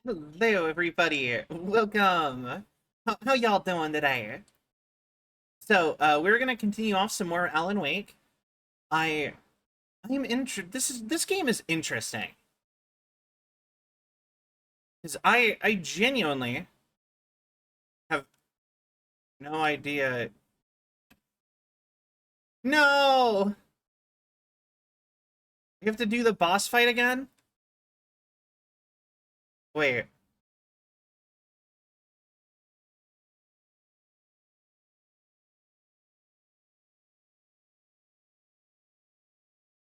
Hello, everybody. Welcome. How y'all doing today? We're gonna continue off some more Alan Wake. I, I'm This game is interesting because I genuinely have no idea. No, we have to do the boss fight again. Wait,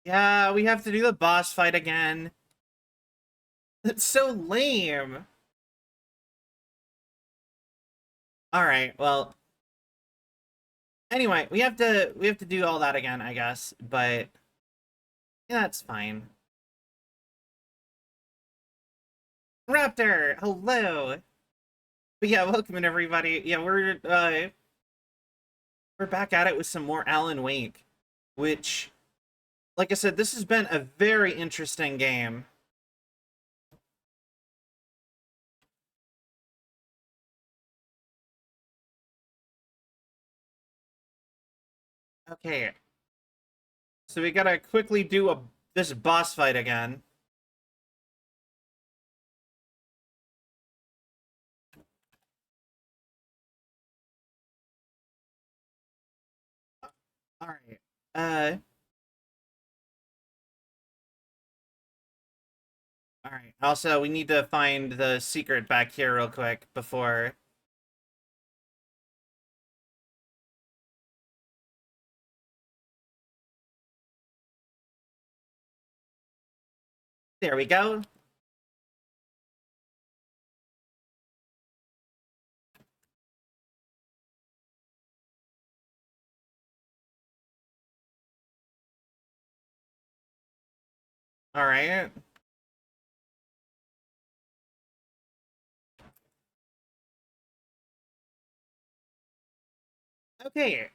yeah, we have to do the boss fight again. That's so lame. All right, well, anyway, we have to do all that again, I guess. But yeah, that's fine. Raptor, hello. But yeah, welcome in everybody. Yeah, we're back at it with some more Alan Wake, which, like I said, this has been a very interesting game. Okay, so we gotta quickly do this boss fight again. All right. All right. Also, we need to find the secret back here real quick before. There we go. All right. Okay.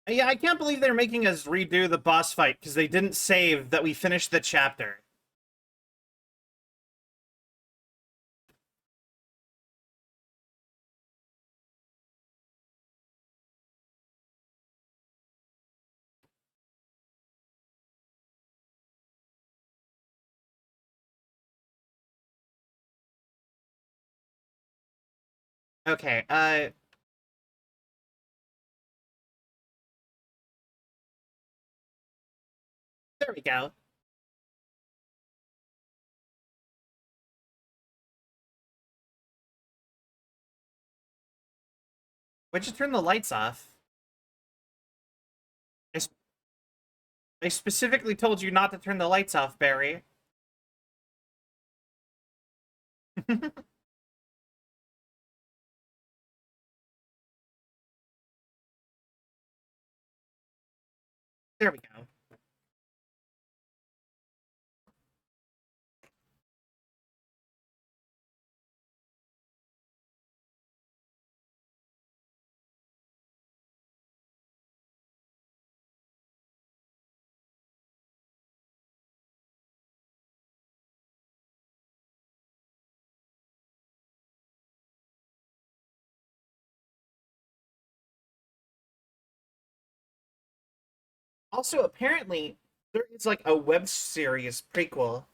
Yeah, I can't believe they're making us redo the boss fight because they didn't save that we finished the chapter. Okay. There we go. Why'd you turn the lights off? I, s- I specifically told you not to turn the lights off, Barry. There we go. Also, apparently, there is like a web series prequel.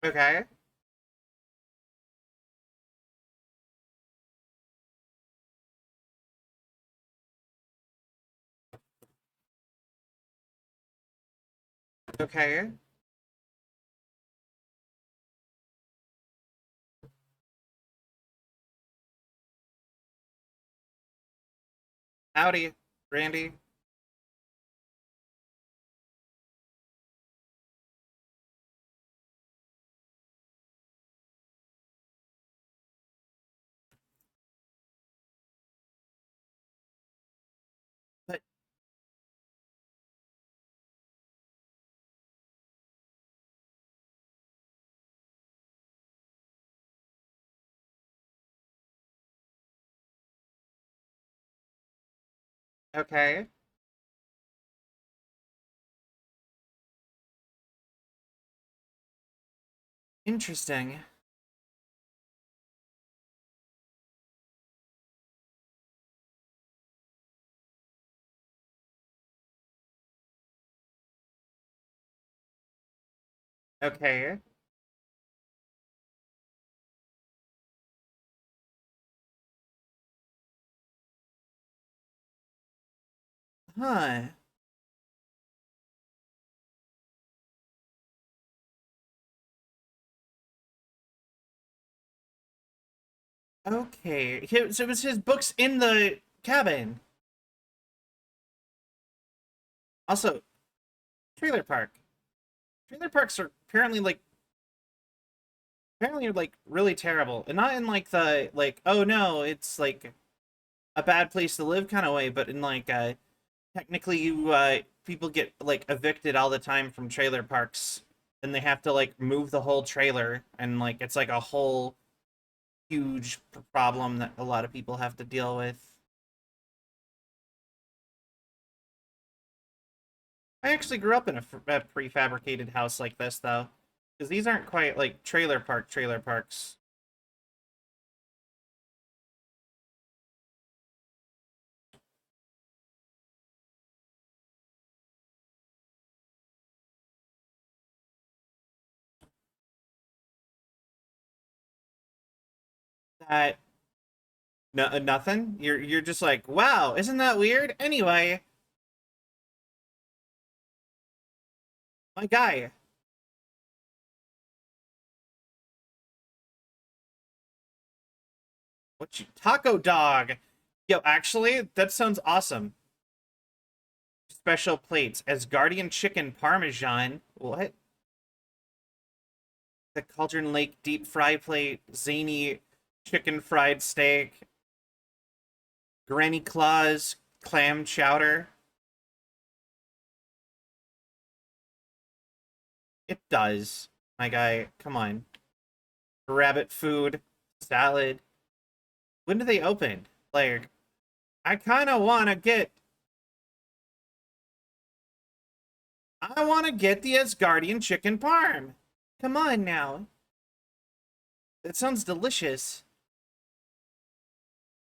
Okay. Okay. Howdy, Randy. But Okay. Interesting. Okay. Huh. Okay. So it was his books in the cabin. Also, trailer park. Trailer parks are apparently really terrible. And not in like the like, oh no, it's like a bad place to live kind of way, but in like technically you people get like evicted all the time from trailer parks and they have to like move the whole trailer and like it's like a whole huge problem that a lot of people have to deal with. I actually grew up in a prefabricated house like this though, because these aren't quite like trailer parks. That no nothing. You're just like, wow, isn't that weird? Anyway, my guy, what you taco dog? Yo, actually, that sounds awesome. Special plates as Guardian Chicken Parmesan. What? The Cauldron Lake deep fry plate, zany chicken fried steak, Granny Claus clam chowder. It does, my guy. Come on. Rabbit food, salad. When do they open? Like, I kind of want to get. I want to get the Asgardian chicken parm. Come on now. That sounds delicious.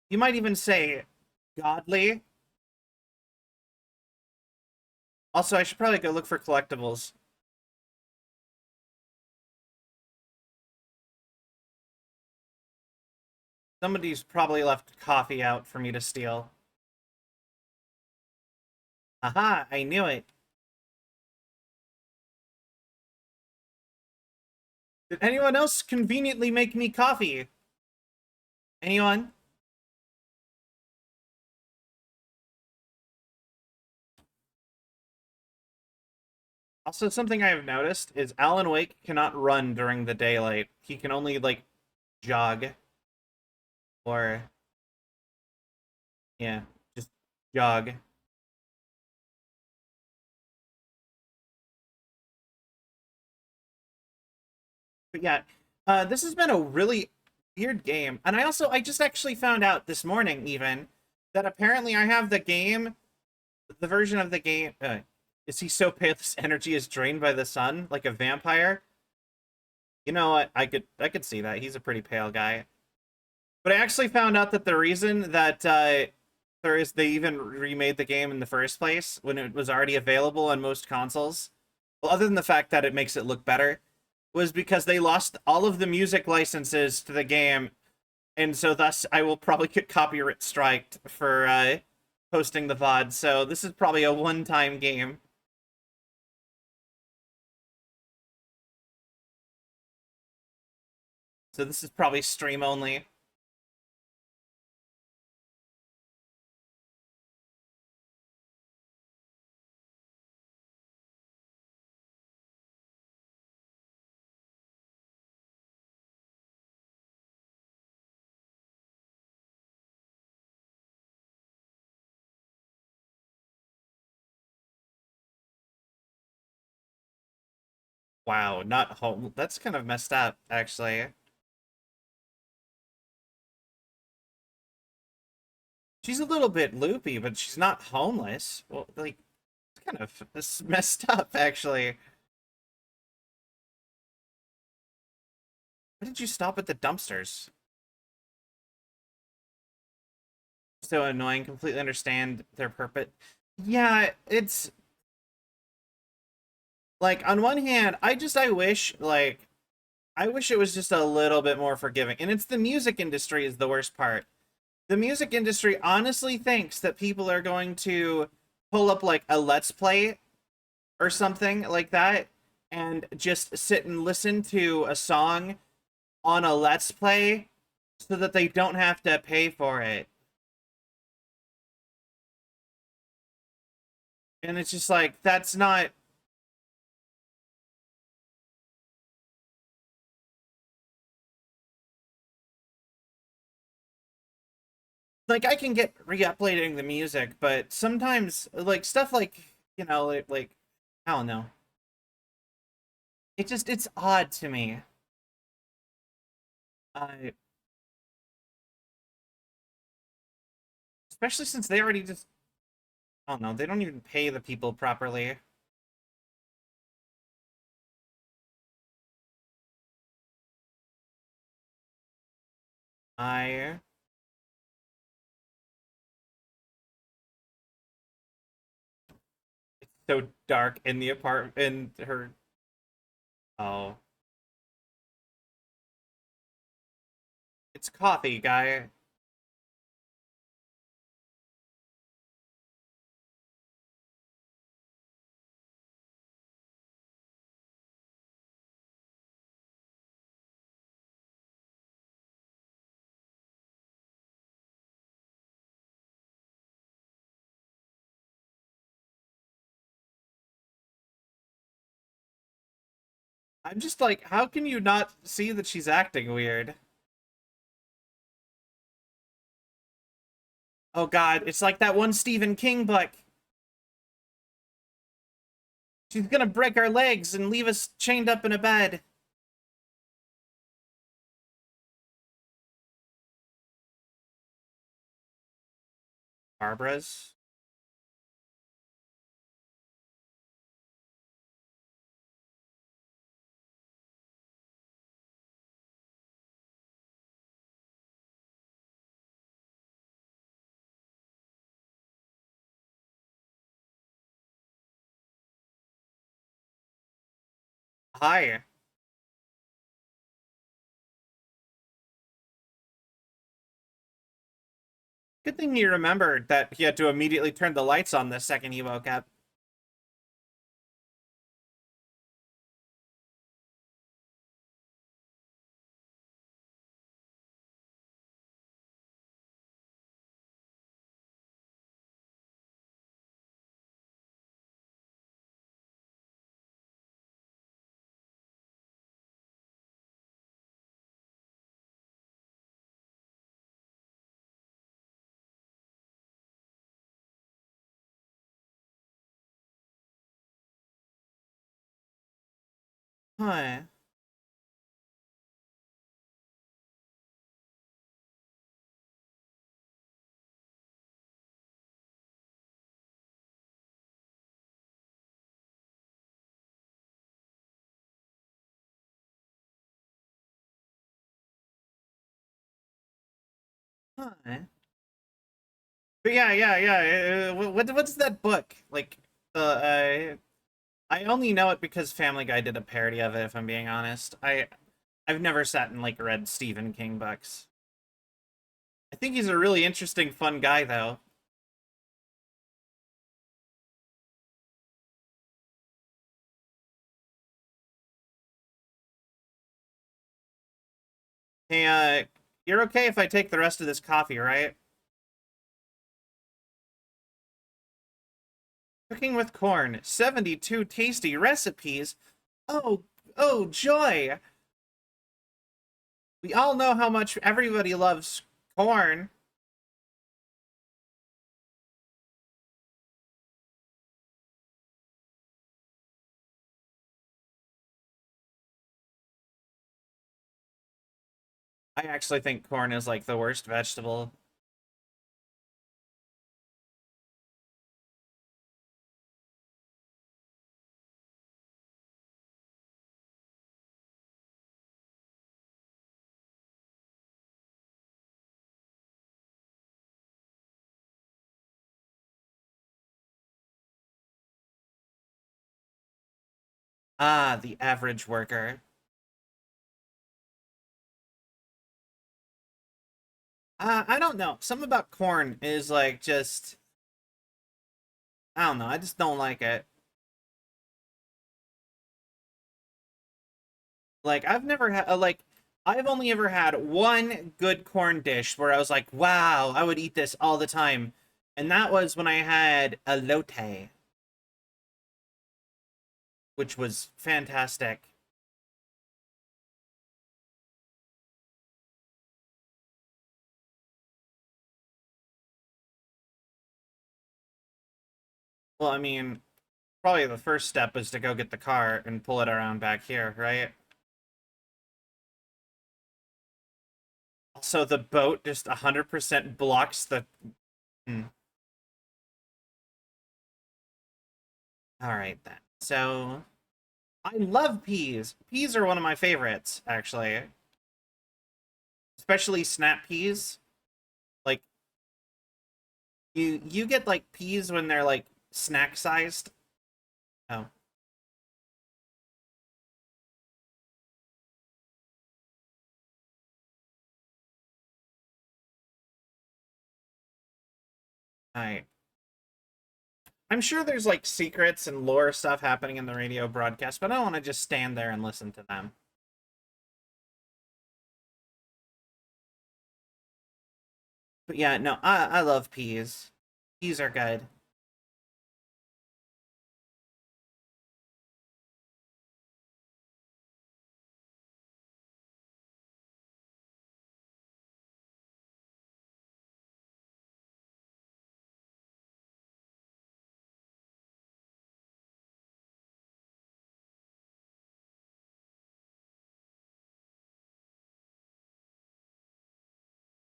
You might even say godly. Also, I should probably go look for collectibles. Somebody's probably left coffee out for me to steal. Aha, I knew it. Did anyone else conveniently make me coffee? Anyone? Also, something I have noticed is Alan Wake cannot run during the daylight. He can only, like, jog. Or, yeah, just jog. But yeah, this has been a really weird game. And I just actually found out this morning, even, that apparently I have the version of the game. Is he so pale his energy is drained by the sun, like a vampire? You know what? I could see that. He's a pretty pale guy. But I actually found out that the reason that they even remade the game in the first place when it was already available on most consoles, well, other than the fact that it makes it look better, was because they lost all of the music licenses to the game, and so thus I will probably get copyright striked for posting the VOD. So this is probably a one-time game. So this is probably stream only. Wow, not home. That's kind of messed up, actually. She's a little bit loopy, but she's not homeless. Well, like, it's kind of messed up, actually. Why did you stop at the dumpsters? So annoying. Completely understand their purpose. Yeah, it's like on one hand, I wish I wish it was just a little bit more forgiving. And it's the music industry is the worst part. The music industry honestly thinks that people are going to pull up like a let's play or something like that and just sit and listen to a song on a let's play so that they don't have to pay for it. And it's just like that's not like I can get re-uploading the music, but sometimes like stuff like like I don't know. It's odd to me. Uh, Especially since they already just I don't know, they don't even pay the people properly. I It's so dark in the apartment in her oh. It's coffee, guy. I'm just like, how can you not see that she's acting weird? Oh god, it's like that one Stephen King book. She's gonna break our legs and leave us chained up in a bed. Barbara's? Hi. Good thing you remembered that he had to immediately turn the lights on the second he woke up. Huh. Huh. But yeah. What's that book? Like, I only know it because Family Guy did a parody of it. If I'm being honest, I've never sat and like read Stephen King books. I think he's a really interesting, fun guy, though. Hey, you're okay if I take the rest of this coffee, right? Cooking with corn, 72 tasty recipes. Oh, oh, joy! We all know how much everybody loves corn. I actually think corn is like the worst vegetable. Ah, the average worker. I don't know. Something about corn is like just I don't know. I just don't like it. Like I've never had like I've only ever had one good corn dish where I was like, "Wow, I would eat this all the time." And that was when I had elote, which was fantastic. Well, I mean, probably the first step is to go get the car and pull it around back here, right? Also, the boat just 100% blocks the... Hmm. All right, then. So, I love peas. Peas are one of my favorites, actually. Especially snap peas. Like, you get, like, peas when they're, like, snack-sized. Oh. Alright. I'm sure there's, like, secrets and lore stuff happening in the radio broadcast, but I don't want to just stand there and listen to them. But yeah, no, I love peas. Peas are good.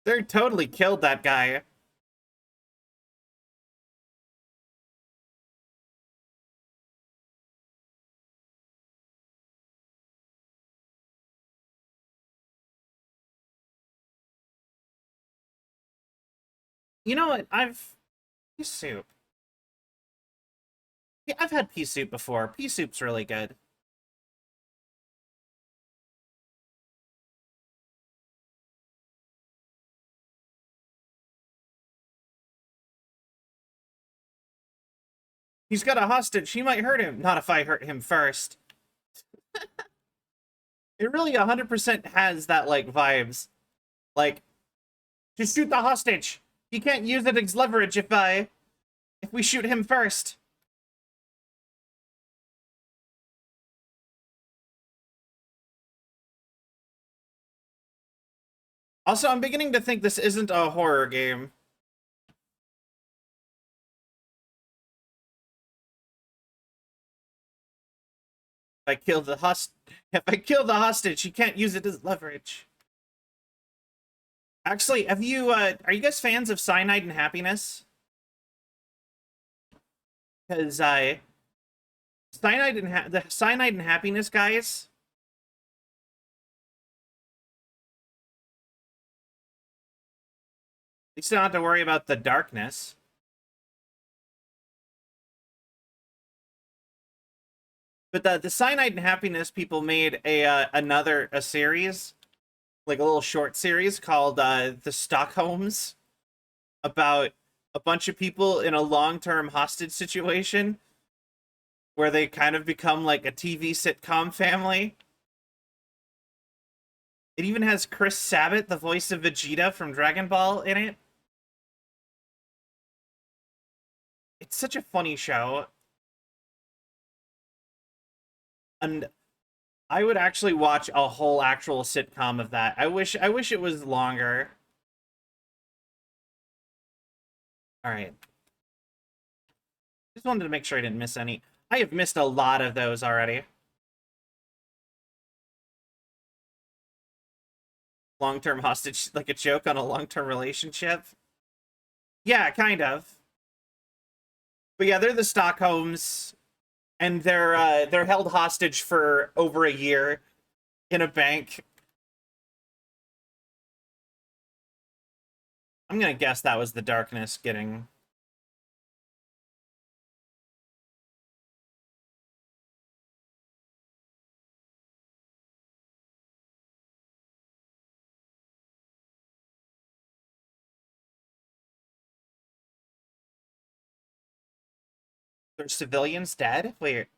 They're totally killed that guy. You know what? Pea soup. Yeah, I've had pea soup before. Pea soup's really good. He's got a hostage. He might hurt him. Not if I hurt him first. It really 100% has that, like, vibes. Like, just shoot the hostage. He can't use it as leverage if we shoot him first. Also, I'm beginning to think this isn't a horror game. If I kill the if I kill the hostage, he can't use it as leverage. Actually, have you are you guys fans of Cyanide and Happiness? Because the Cyanide and Happiness guys, you still don't have to worry about the darkness. But the Cyanide and Happiness people made a series, like a little short series called The Stockholms, about a bunch of people in a long-term hostage situation where they kind of become like a TV sitcom family. It even has Chris Sabat, the voice of Vegeta from Dragon Ball, in it. It's such a funny show. And I would actually watch a whole actual sitcom of that. I wish it was longer. All right. Just wanted to make sure I didn't miss any. I have missed a lot of those already. Long-term hostage, like a joke on a long-term relationship. Yeah, kind of. But yeah, they're the Stockholms, and they're held hostage for over a year in a bank. I'm gonna guess that was the darkness getting. There's civilians dead? Wait.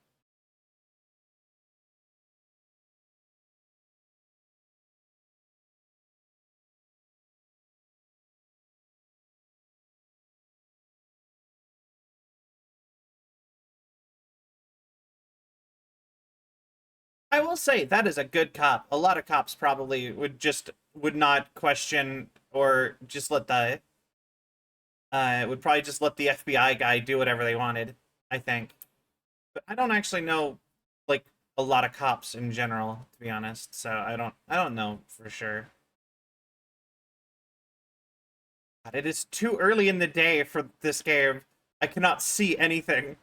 I will say that is a good cop. A lot of cops probably would not question or just let the would probably just let the FBI guy do whatever they wanted, I think. But I don't actually know like a lot of cops in general, to be honest. So I don't know for sure. God, it is too early in the day for this game. I cannot see anything.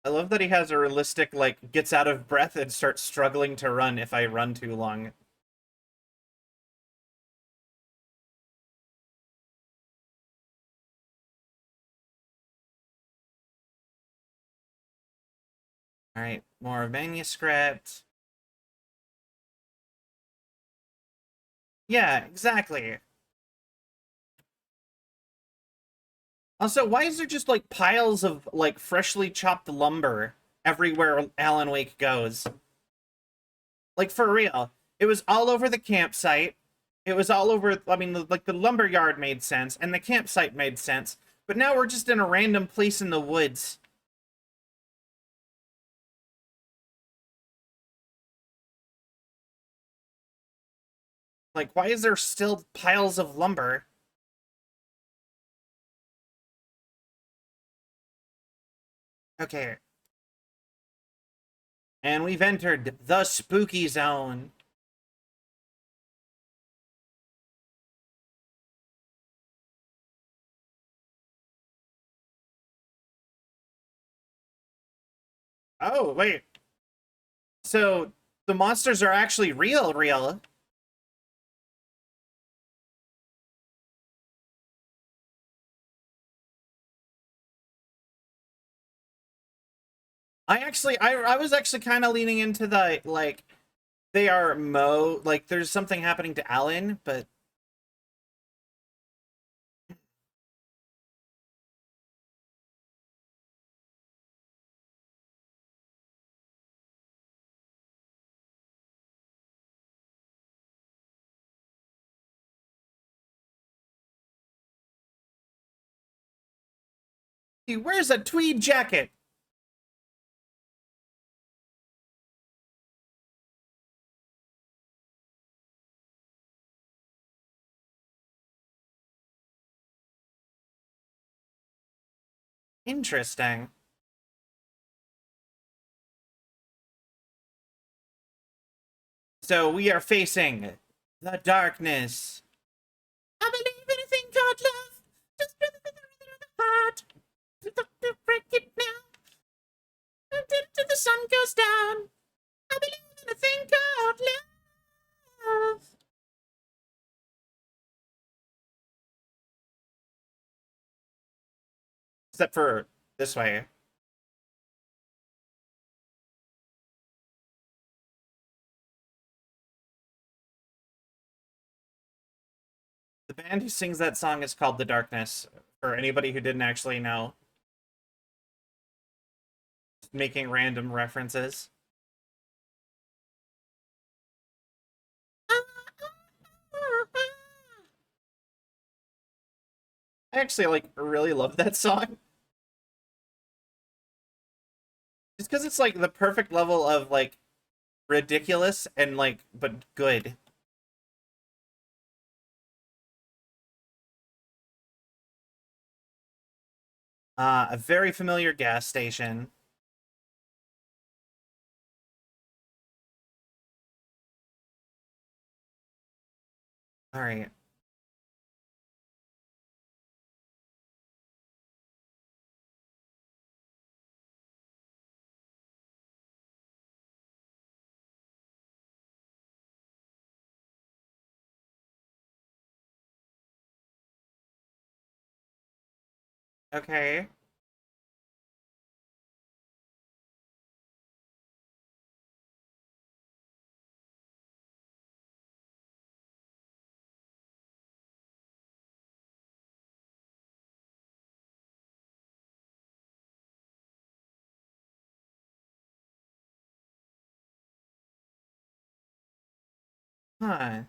I love that he has a realistic, like, gets out of breath and starts struggling to run if I run too long. Alright, more manuscript. Yeah, exactly. Also, why is there just, like, piles of, like, freshly chopped lumber everywhere Alan Wake goes? Like, for real. It was all over the campsite. It was all over, I mean, like, the lumber yard made sense, and the campsite made sense. But now we're just in a random place in the woods. Like, why is there still piles of lumber? Okay. And we've entered the spooky zone. Oh, wait. So the monsters are actually real. I was actually kind of leaning into the, like, they are like, there's something happening to Alan, but he wears a tweed jacket. Interesting. So we are facing the darkness. I believe in a thing called love. Just the heart. Break it now until the sun goes down. I believe in a thing called love. Except for this way. The band who sings that song is called The Darkness, for anybody who didn't actually know. Making random references. I actually, like, really love that song. Just because it's, like, the perfect level of, like, ridiculous and, like, but good. A very familiar gas station. Alright. Okay. Huh.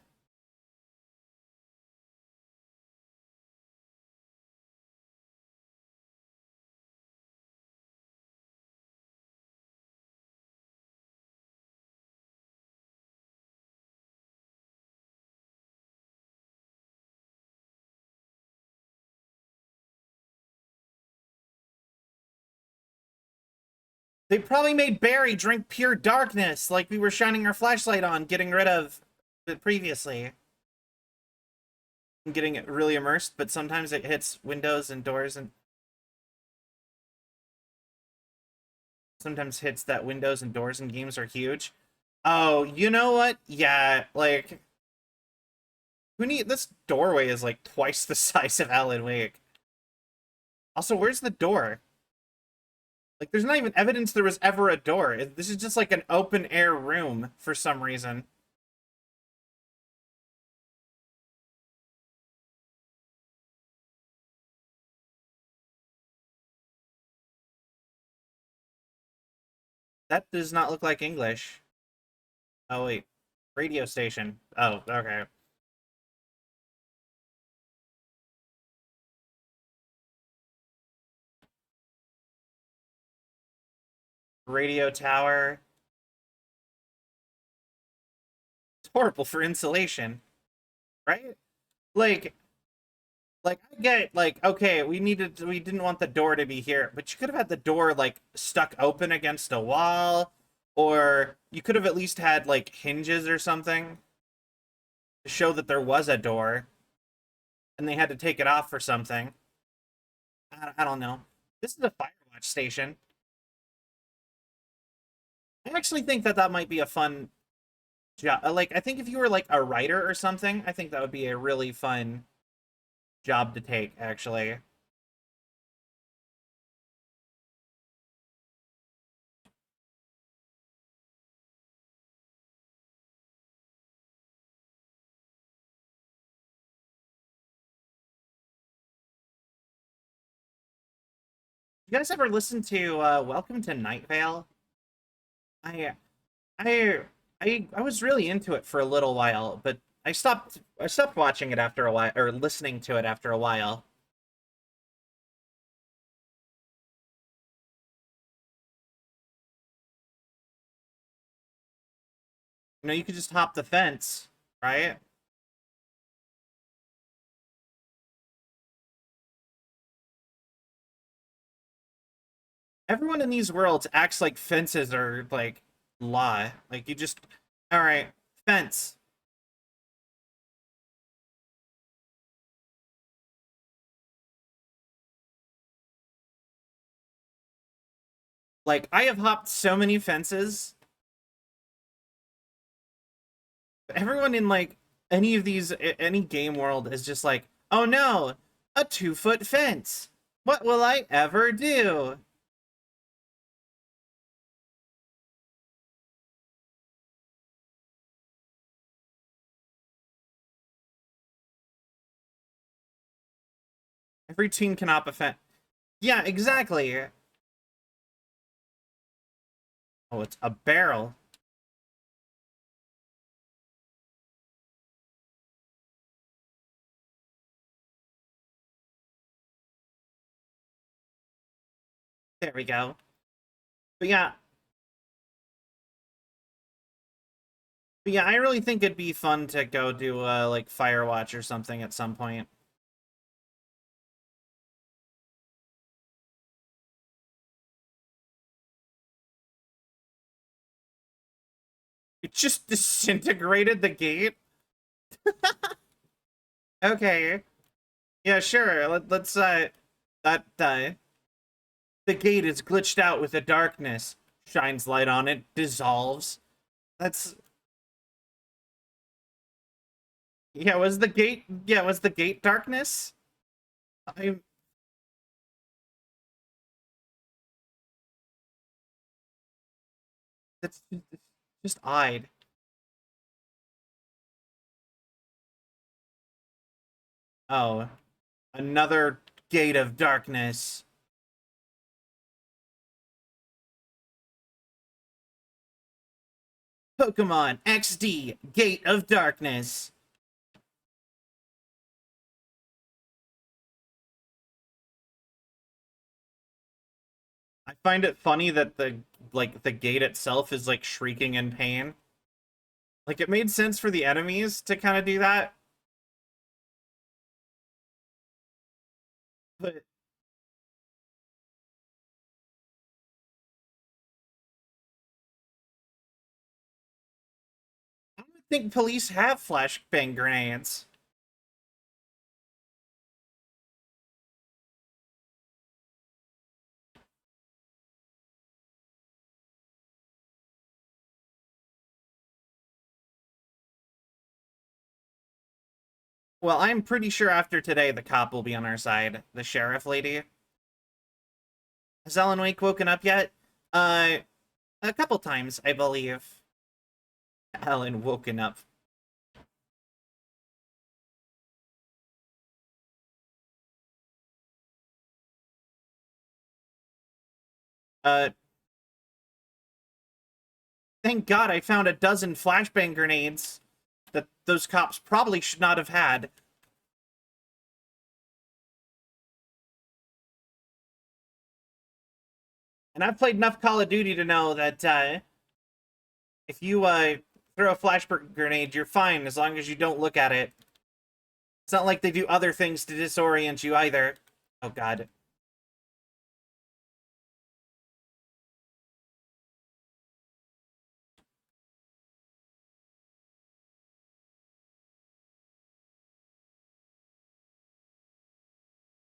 They probably made Barry drink pure darkness, like we were shining our flashlight on, getting rid of it previously. And getting it really immersed, but sometimes it hits windows and doors, and sometimes hits that windows and doors and games are huge. Oh, you know what? Yeah, like who need this doorway is like twice the size of Alan Wake. Also, where's the door? Like, there's not even evidence there was ever a door. This is just like an open air room for some reason. That does not look like English. Oh, wait. Radio station. Oh, okay. Radio tower. It's horrible for insulation, right? Like, I get like, okay, we didn't want the door to be here, but you could have had the door like stuck open against a wall, or you could have at least had like hinges or something to show that there was a door and they had to take it off for something. I don't know. This is a Firewatch station. I actually think that that might be a fun job. Like, I think if you were like a writer or something, I think that would be a really fun job to take, actually. You guys ever listen to Welcome to Night Vale? I I I was really into it for a little while, but I stopped watching it after a while or listening to it after a while. You know, you could just hop the fence, right? Everyone in these worlds acts like fences are like law. Like you just all right, fence. Like I have hopped so many fences. Everyone in like any of these any game world is just like, "Oh no, a 2-foot fence. What will I ever do?" Every teen can hop a fence. Yeah, exactly. Oh, it's a barrel. There we go. But yeah, I really think it'd be fun to go do like Firewatch or something at some point. It just disintegrated the gate. Okay. Yeah, sure. Let's that the gate is glitched out with the darkness. Shines light on it, dissolves. That's yeah, was the gate darkness? I that's just odd. Oh, another gate of darkness. Pokemon XD Gate of Darkness. I find it funny that the gate itself is like shrieking in pain. Like it made sense for the enemies to kind of do that, but I don't think police have flashbang grenades. Well, I'm pretty sure after today the cop will be on our side. The sheriff lady. Has Alan Wake woken up yet? Uh, a couple times, I believe. Alan woken up. Uh, thank God I found a dozen flashbang grenades that those cops probably should not have had. And I've played enough Call of Duty to know that if you throw a flashbang grenade, you're fine as long as you don't look at it. It's not like they do other things to disorient you either. Oh God.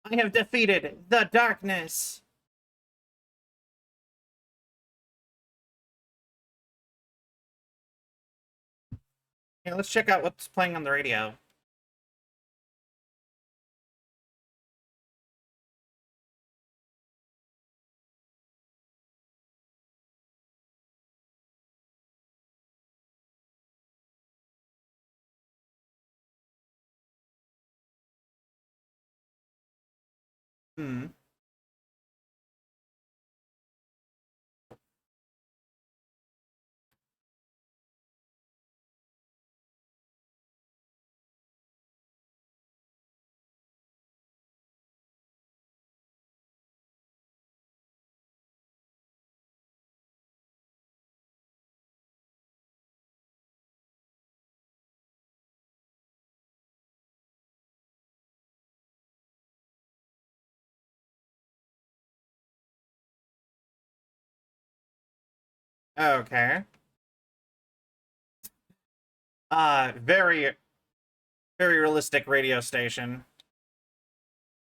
I have defeated the darkness. Here, let's check out what's playing on the radio. Hmm. Okay. Very, very realistic radio station.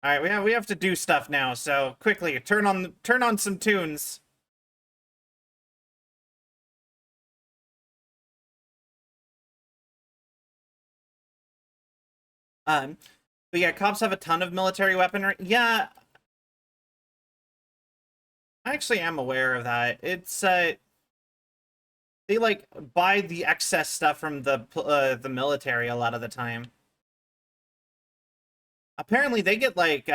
All right, we have to do stuff now. So quickly, turn on some tunes. Um, but yeah, cops have a ton of military weaponry. Yeah, I actually am aware of that. It's they like buy the excess stuff from the military a lot of the time. Apparently, they get like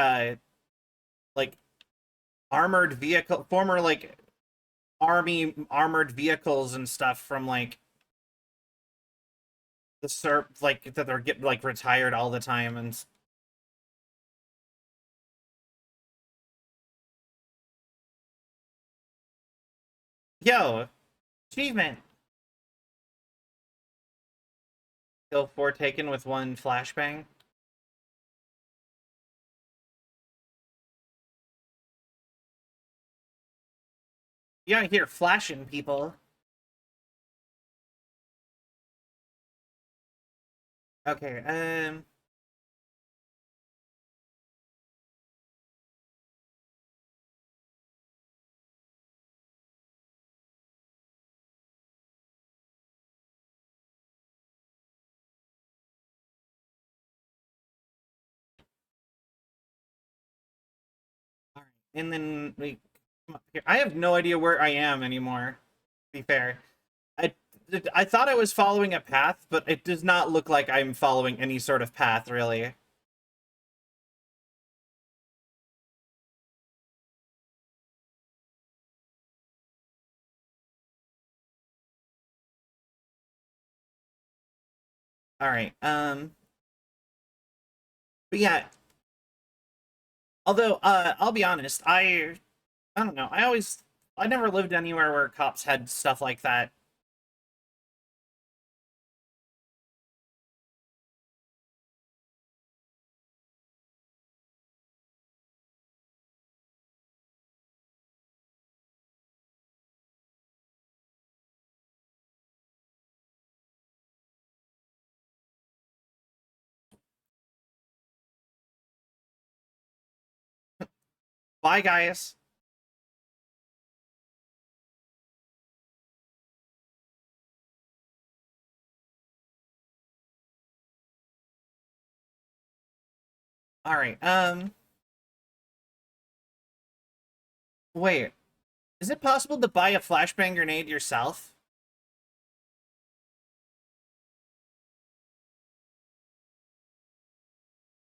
armored vehicle former like army armored vehicles and stuff from like the SERP like that they're getting like retired all the time and yo achievement. Kill 4 taken with 1 flashbang. Yeah, here flashing people. Okay, all right, and then we come up here. I have no idea where I am anymore. To be fair, I I thought I was following a path, but it does not look like I'm following any sort of path really. All right. But yeah, although I'll be honest, I don't know. I never lived anywhere where cops had stuff like that. Bye, guys. All right. Wait. Is it possible to buy a flashbang grenade yourself?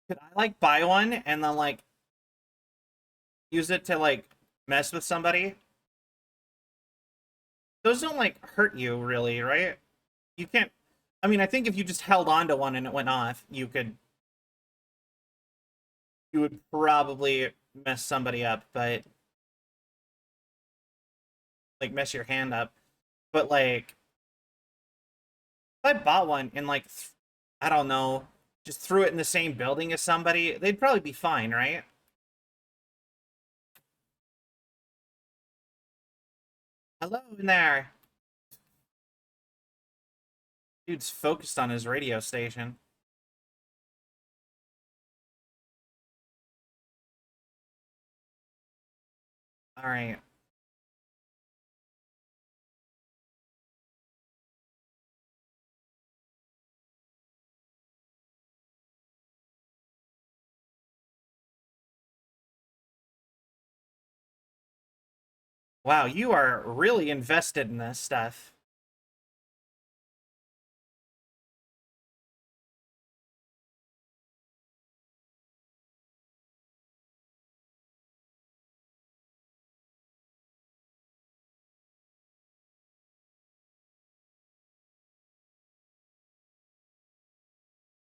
Could I like buy one and then like use it to like mess with somebody? Those don't like hurt you really, right? You can't. I mean, I think if you just held on to one and it went off, you would probably mess somebody up, but like mess your hand up. But like if I bought one and like I don't know, just threw it in the same building as somebody, they'd probably be fine, right? Hello in there. Dude's focused on his radio station. All right. Wow, you are really invested in this stuff.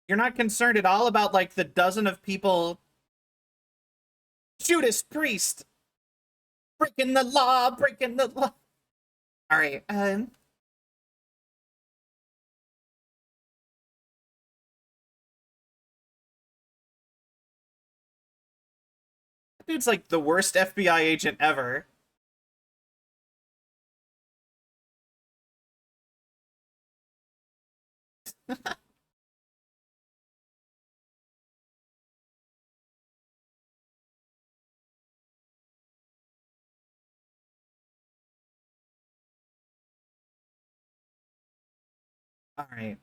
You're not concerned at all about like the dozen of people. Judas Priest breaking the law, breaking the law. All right. Dude's like the worst FBI agent ever. All right.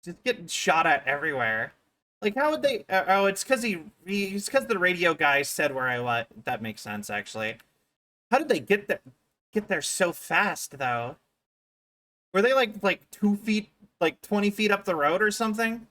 Just getting shot at everywhere. Like, how would they? Oh, it's because it's because the radio guy said where I was. That makes sense, actually. How did they get there so fast, though? Were they like 2 feet, like 20 feet up the road or something?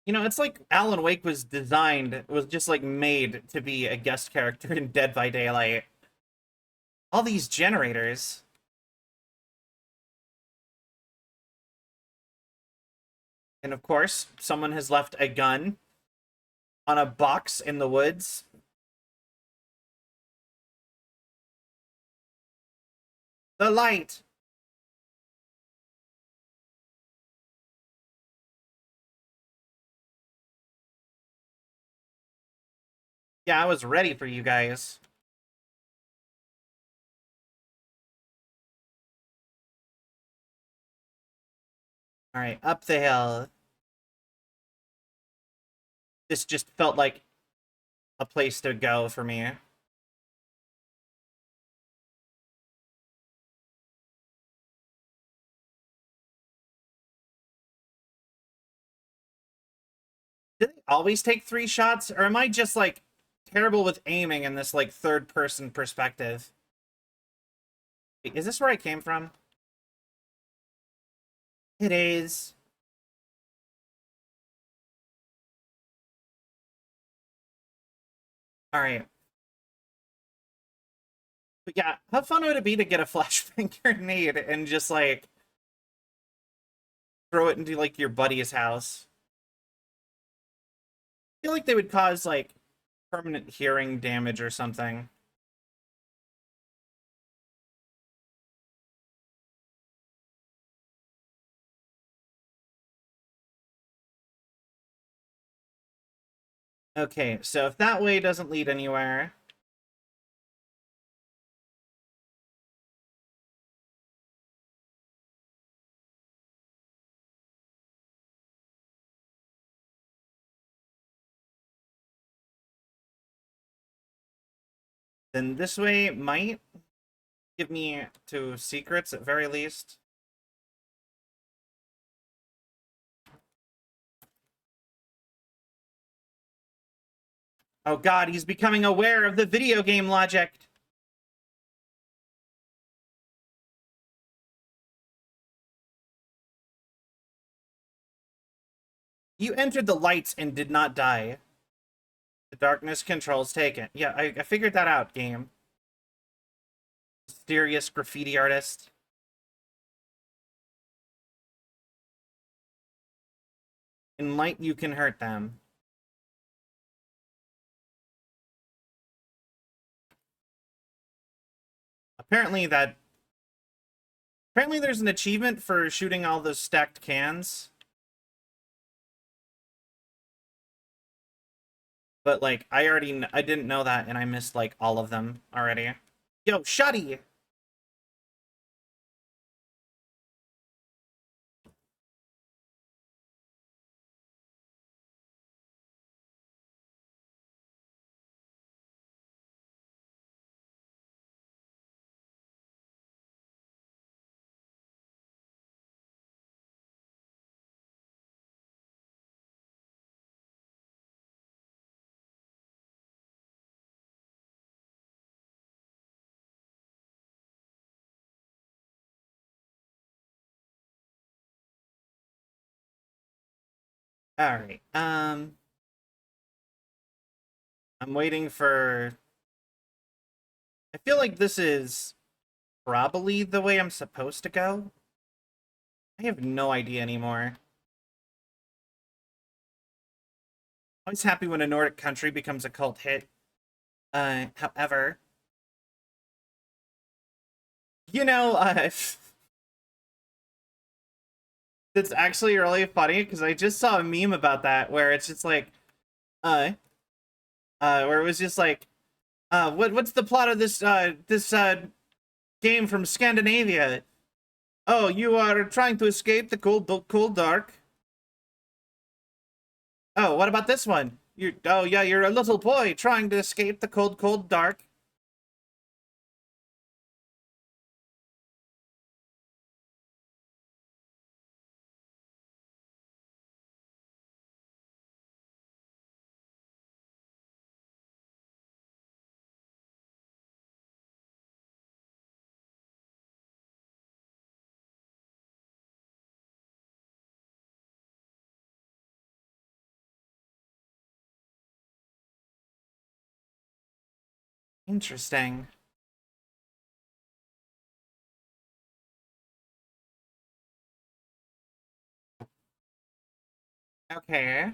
You know, it's like Alan Wake was designed, was just like made to be a guest character in Dead by Daylight. All these generators. And of course, someone has left a gun on a box in the woods. The light. Yeah, I was ready for you guys. All right, up the hill. This just felt like a place to go for me. Do they always take 3 shots, or am I just like terrible with aiming in this like third person perspective? Wait, is this where I came from? It is. All right. But yeah, how fun would it be to get a flashbang grenade and just like throw it into like your buddy's house? I feel like they would cause like permanent hearing damage or something. Okay, so if that way doesn't lead anywhere, then this way might give me to secrets at very least. Oh god, he's becoming aware of the video game logic. You entered the lights and did not die. The darkness controls taken. Yeah, I figured that out, game. Mysterious graffiti artist. In light, you can hurt them. Apparently that... Apparently there's an achievement for shooting all those stacked cans. But, like, I didn't know that, and I missed, like, all of them already. Yo, Shuddy! Alright, I'm waiting for... I feel like this is probably the way I'm supposed to go. I have no idea anymore. Always happy when a Nordic country becomes a cult hit. However... You know, it's actually really funny, because I just saw a meme about that, where it's just like, uh, where it was just like, what's the plot of this game from Scandinavia? Oh, you are trying to escape the cold dark. Oh, what about this one? Oh yeah, you're a little boy trying to escape the cold dark. Interesting. Okay.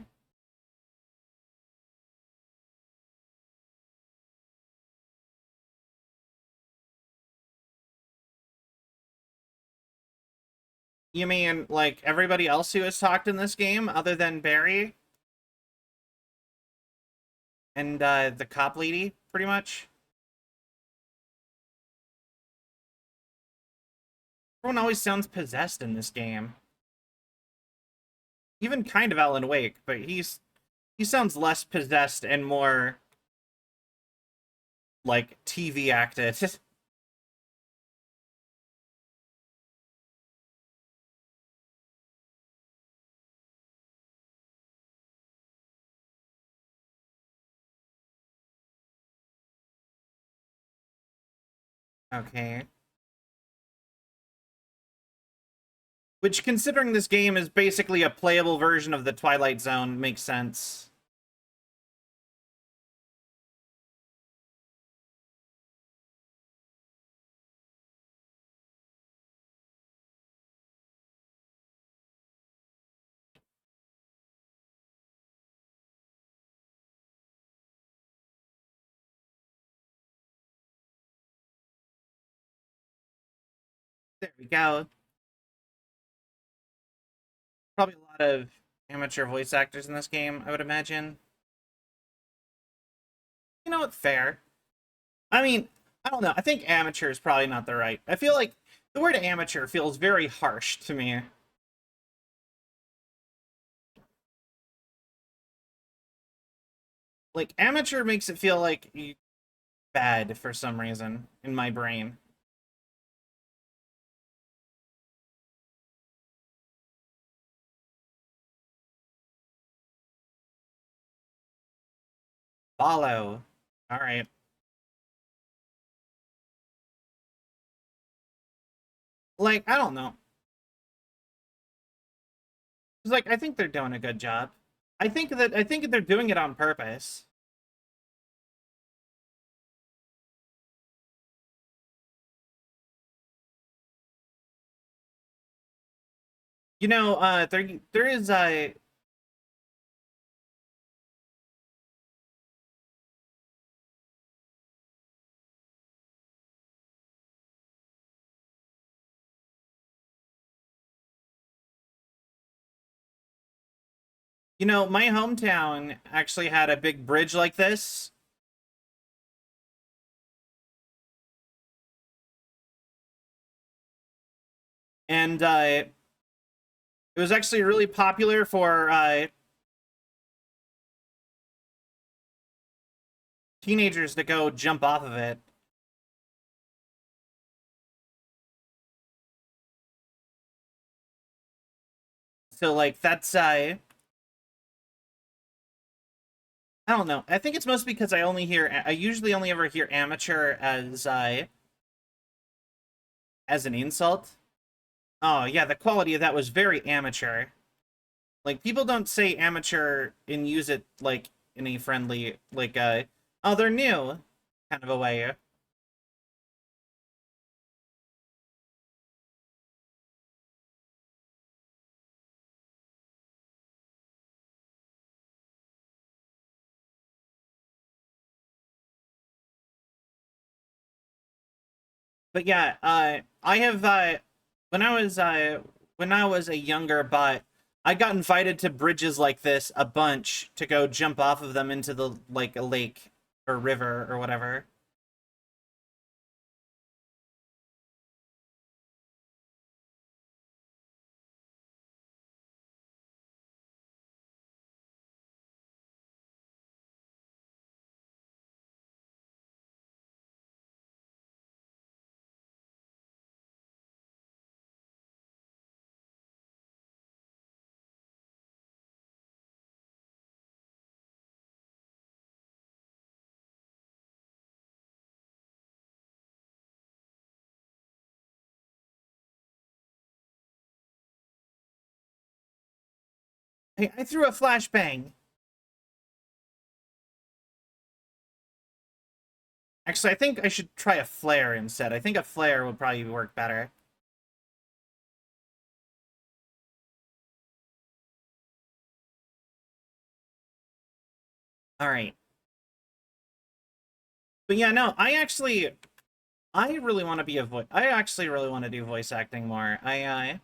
You mean, like, everybody else who has talked in this game, other than Barry? And, the cop lady, pretty much? Everyone always sounds possessed in this game. Even kind of Alan Wake, but he sounds less possessed and more like TV acted. Okay. Which, considering this game is basically a playable version of the Twilight Zone, makes sense. There we go. Probably a lot of amateur voice actors in this game, I would imagine. You know what? Fair. I mean, I don't know. I think amateur is probably not the right. I feel like the word amateur feels very harsh to me. Like, amateur makes it feel like bad for some reason in my brain. Follow. All right. Like, I don't know. It's like, I think they're doing a good job. I think they're doing it on purpose. You know, there is a you know, my hometown actually had a big bridge like this. And it was actually really popular for teenagers to go jump off of it. So like that's I don't know. I think it's mostly because I usually only ever hear amateur as an insult. Oh yeah, the quality of that was very amateur. Like people don't say amateur and use it like in a friendly like oh they're new kind of a way. But yeah, I have when I was when I was a younger bot, I got invited to bridges like this a bunch to go jump off of them into the like a lake or river or whatever. Hey, I threw a flashbang. Actually, I think I should try a flare instead. I think a flare would probably work better. All right. But yeah, no, I really want to be a voice. I actually really want to do voice acting more. I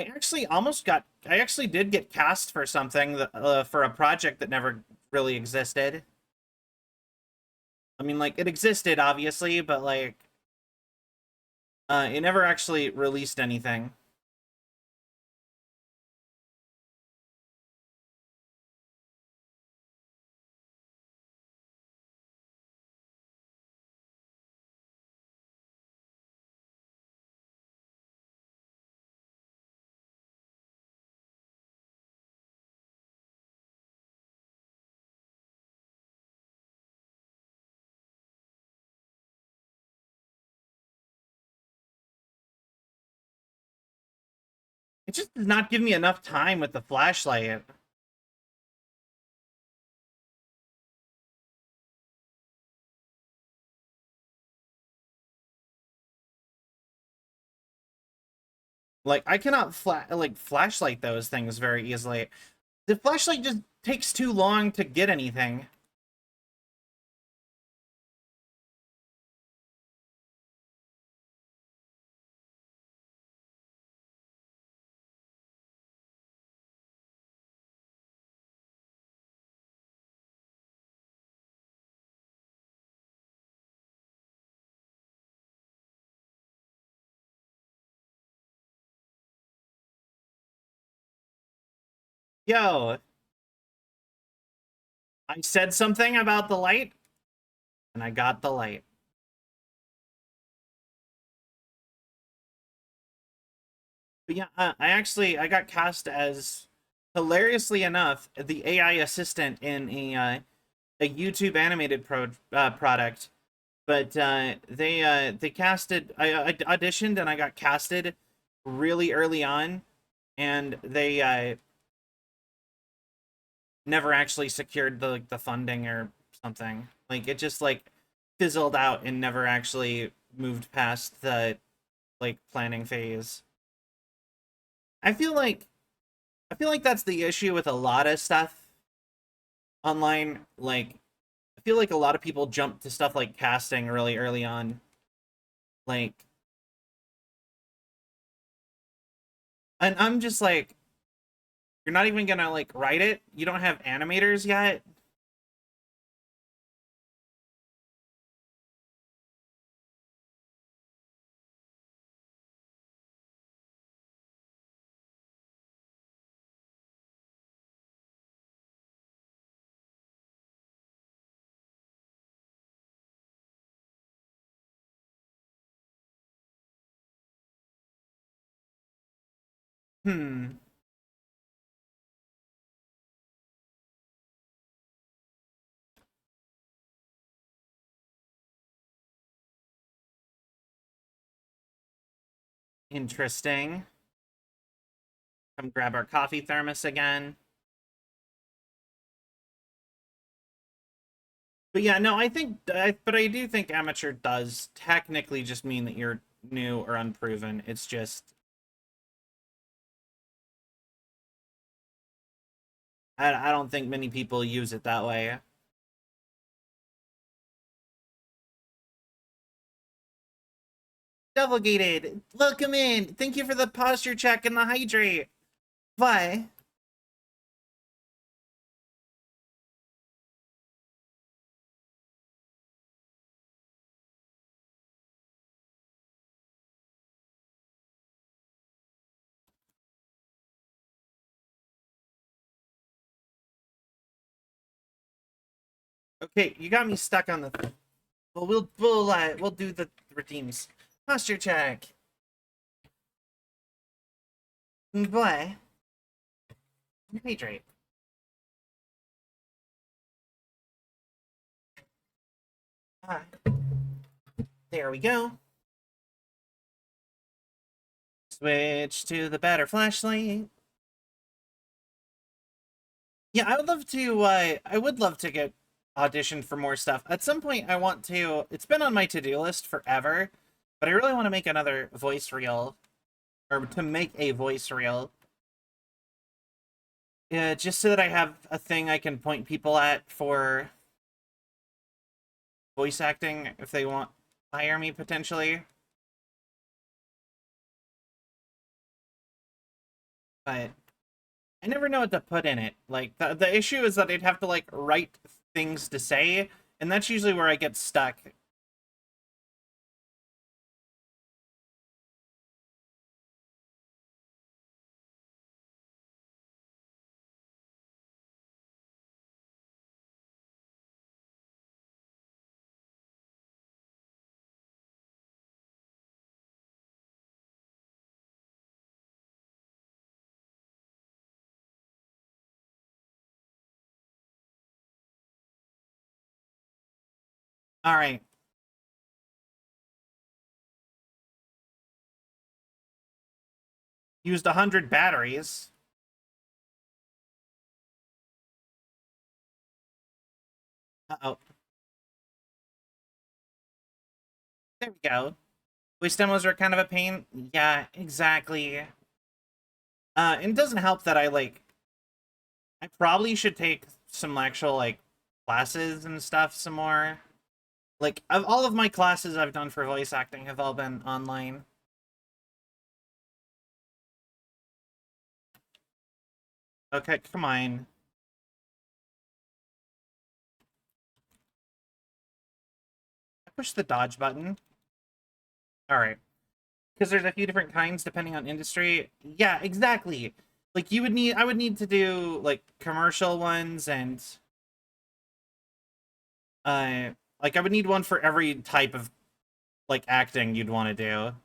actually almost got. I actually did get cast for something that, for a project that never really existed. I mean, like it existed obviously, but like it never actually released anything. It just does not give me enough time with the flashlight. Like, I cannot flashlight those things very easily. The flashlight just takes too long to get anything. Yo, I said something about the light, and I got the light. But yeah, I got cast as, hilariously enough, the AI assistant in a YouTube animated product. But they casted. I auditioned and I got casted really early on, and they never actually secured the funding or something. Like, it just like fizzled out and never actually moved past the like planning phase. I feel like I feel like that's the issue with a lot of stuff online. Like, I feel like a lot of people jump to stuff like casting really early on. Like, and I'm just like, you're not even gonna like write it? You don't have animators yet? Hmm. Interesting. Come grab our coffee thermos again. But yeah, no, but I do think amateur does technically just mean that you're new or unproven. It's just, I don't think many people use it that way. Delegated, welcome in. Thank you for the posture check and the hydrate. Bye. Okay, you got me stuck on the. Well, we'll do the redeems. Posture check. Bye. Hydrate. Ah, there we go. Switch to the better flashlight. Yeah, I would love to get auditioned for more stuff. At some point I want to, it's been on my to-do list forever, but I really want to make another voice reel, or to make a voice reel. Yeah, just so that I have a thing I can point people at for voice acting if they want hire me potentially. But I never know what to put in it. Like, the issue is that I'd have to like write things to say, and that's usually where I get stuck. All right. used 100 batteries. Uh-oh. There we go. Voice demos are kind of a pain. Yeah, exactly. And it doesn't help that I probably should take some actual, like, classes and stuff some more. Like, of all of my classes I've done for voice acting have all been online. Okay, come on. I push the dodge button. Alright. Because there's a few different kinds depending on industry. Yeah, exactly. Like, I would need to do, like, commercial ones and, uh, like, I would need one for every type of, like, acting you'd want to do.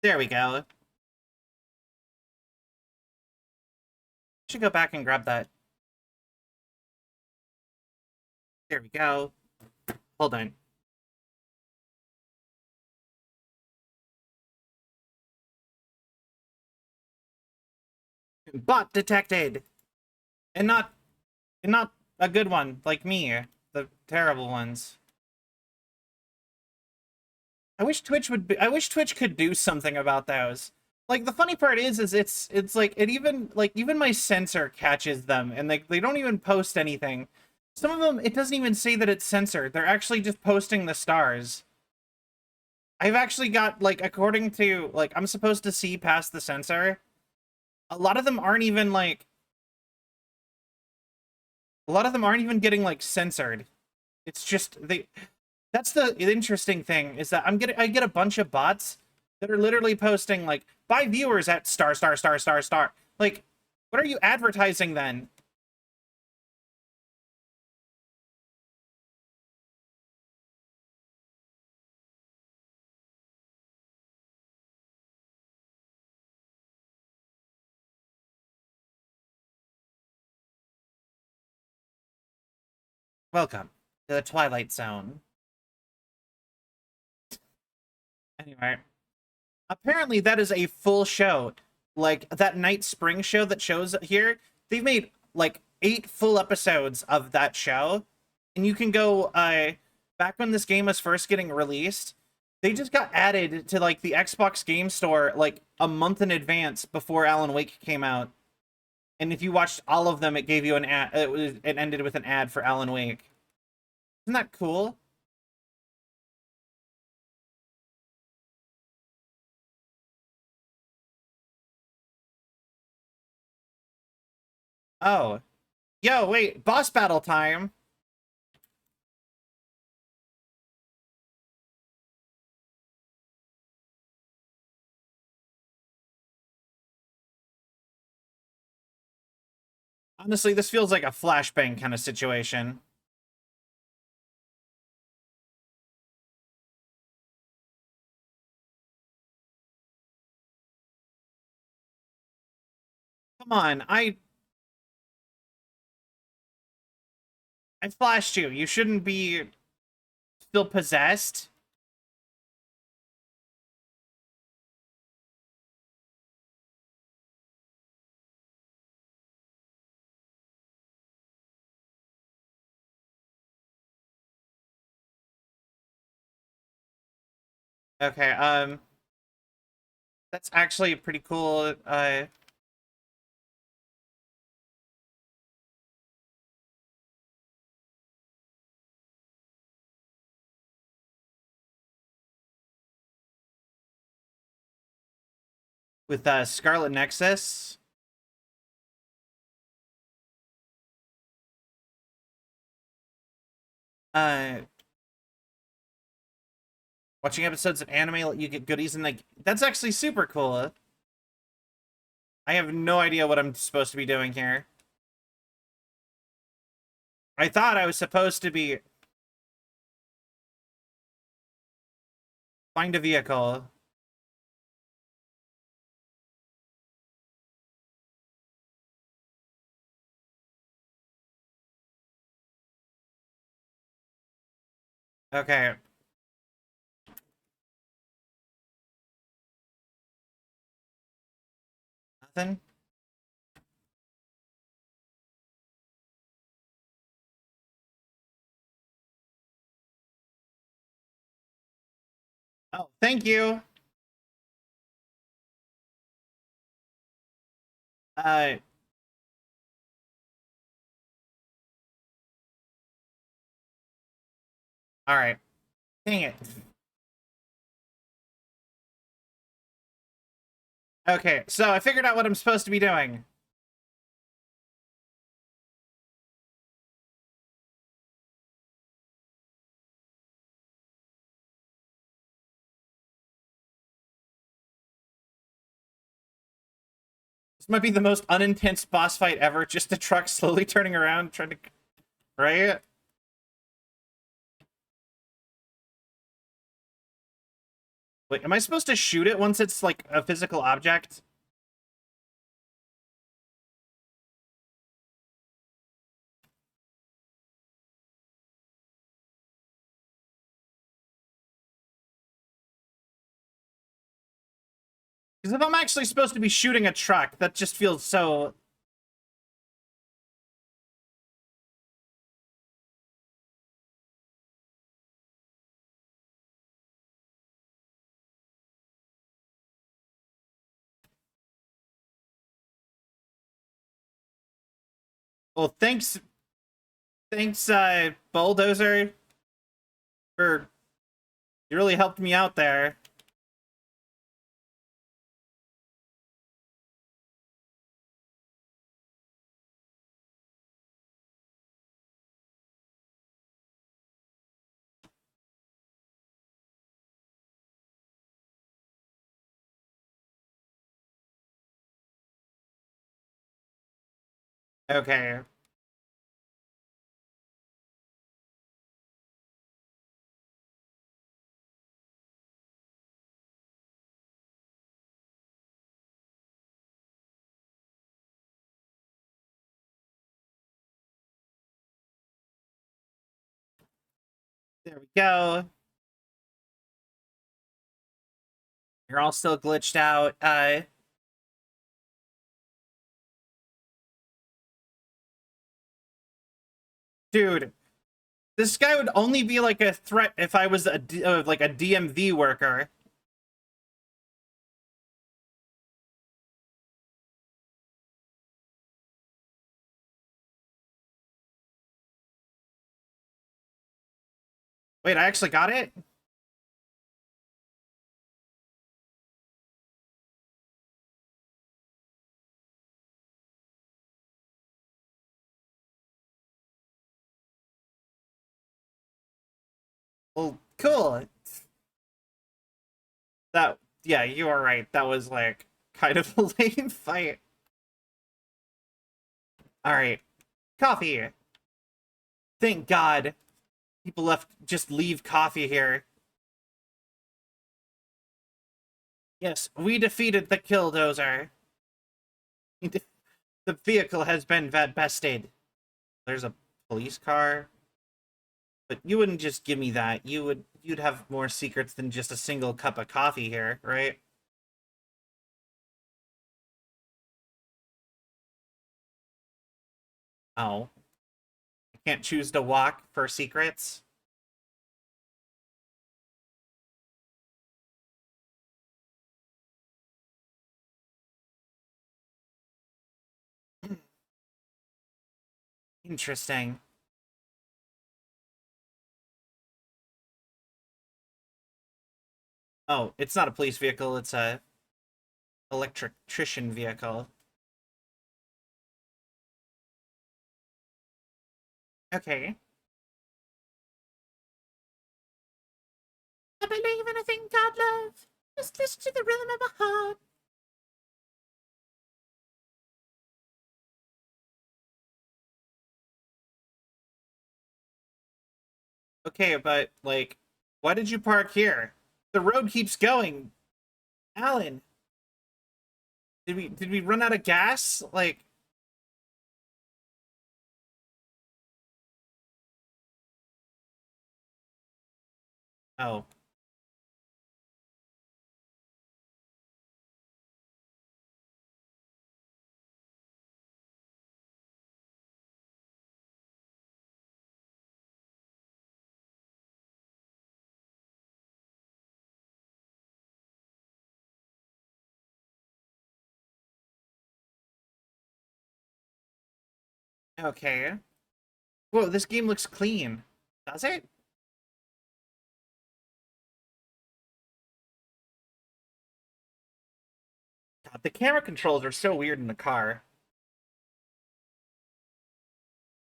There we go. Should go back and grab that. There we go. Hold on. Bot detected! And not a good one, like me. The terrible ones. I wish Twitch could do something about those. Like, the funny part is it's like, it even, like, even my censor catches them, and they don't even post anything. Some of them, it doesn't even say that it's censored. They're actually just posting the stars. I've actually got, like, according to, like, I'm supposed to see past the censor. A lot of them aren't even, like, a lot of them aren't even getting, like, censored. It's just, that's the interesting thing, is that I get a bunch of bots that are literally posting, like, buy viewers at star, star, star, star, star. Like, what are you advertising then? Welcome to the Twilight Zone. Anyway, apparently that is a full show. Like, that Night Spring show that shows here, they've made, like, 8 full episodes of that show. And you can go, back when this game was first getting released, they just got added to, like, the Xbox Game Store, like, a month in advance before Alan Wake came out. And if you watched all of them, it gave you an ad. It ended with an ad for Alan Wake. Isn't that cool? Oh. Yo, wait, boss battle time. Honestly, this feels like a flashbang kind of situation. Come on, I flashed you. You shouldn't be still possessed. Okay, that's actually pretty cool. With Scarlet Nexus. Uh, Watching episodes of anime, you get goodies, and like that's actually super cool. I have no idea what I'm supposed to be doing here. I thought I was supposed to be find a vehicle. Okay. Nothing? Oh, thank you. Uh, all right. Dang it. Okay, so I figured out what I'm supposed to be doing. This might be the most unintense boss fight ever. Just the truck slowly turning around, trying to... Right? Wait, am I supposed to shoot it once it's, like, a physical object? Because if I'm actually supposed to be shooting a truck, that just feels so... Well, thanks, Bulldozer, for... You really helped me out there. Okay. There we go. You're all still glitched out. Dude, this guy would only be like a threat if I was like a DMV worker. Wait, I actually got it? Well, cool. That, yeah, you are right. That was like kind of a lame fight. All right, coffee. Thank God. People left just leave coffee here. Yes, we defeated the Killdozer. The vehicle has been bested. There's a police car. But you wouldn't just give me that. You'd have more secrets than just a single cup of coffee here, right? Oh. I can't choose to walk for secrets? Interesting. Oh, it's not a police vehicle, it's a electrician vehicle. Okay. I believe in a thing called love. Just listen to the rhythm of my heart. Okay, but like, why did you park here? The road keeps going. Alan, did we run out of gas? Like, Oh. Okay. Whoa, this game looks clean. Does it? God, the camera controls are so weird in the car.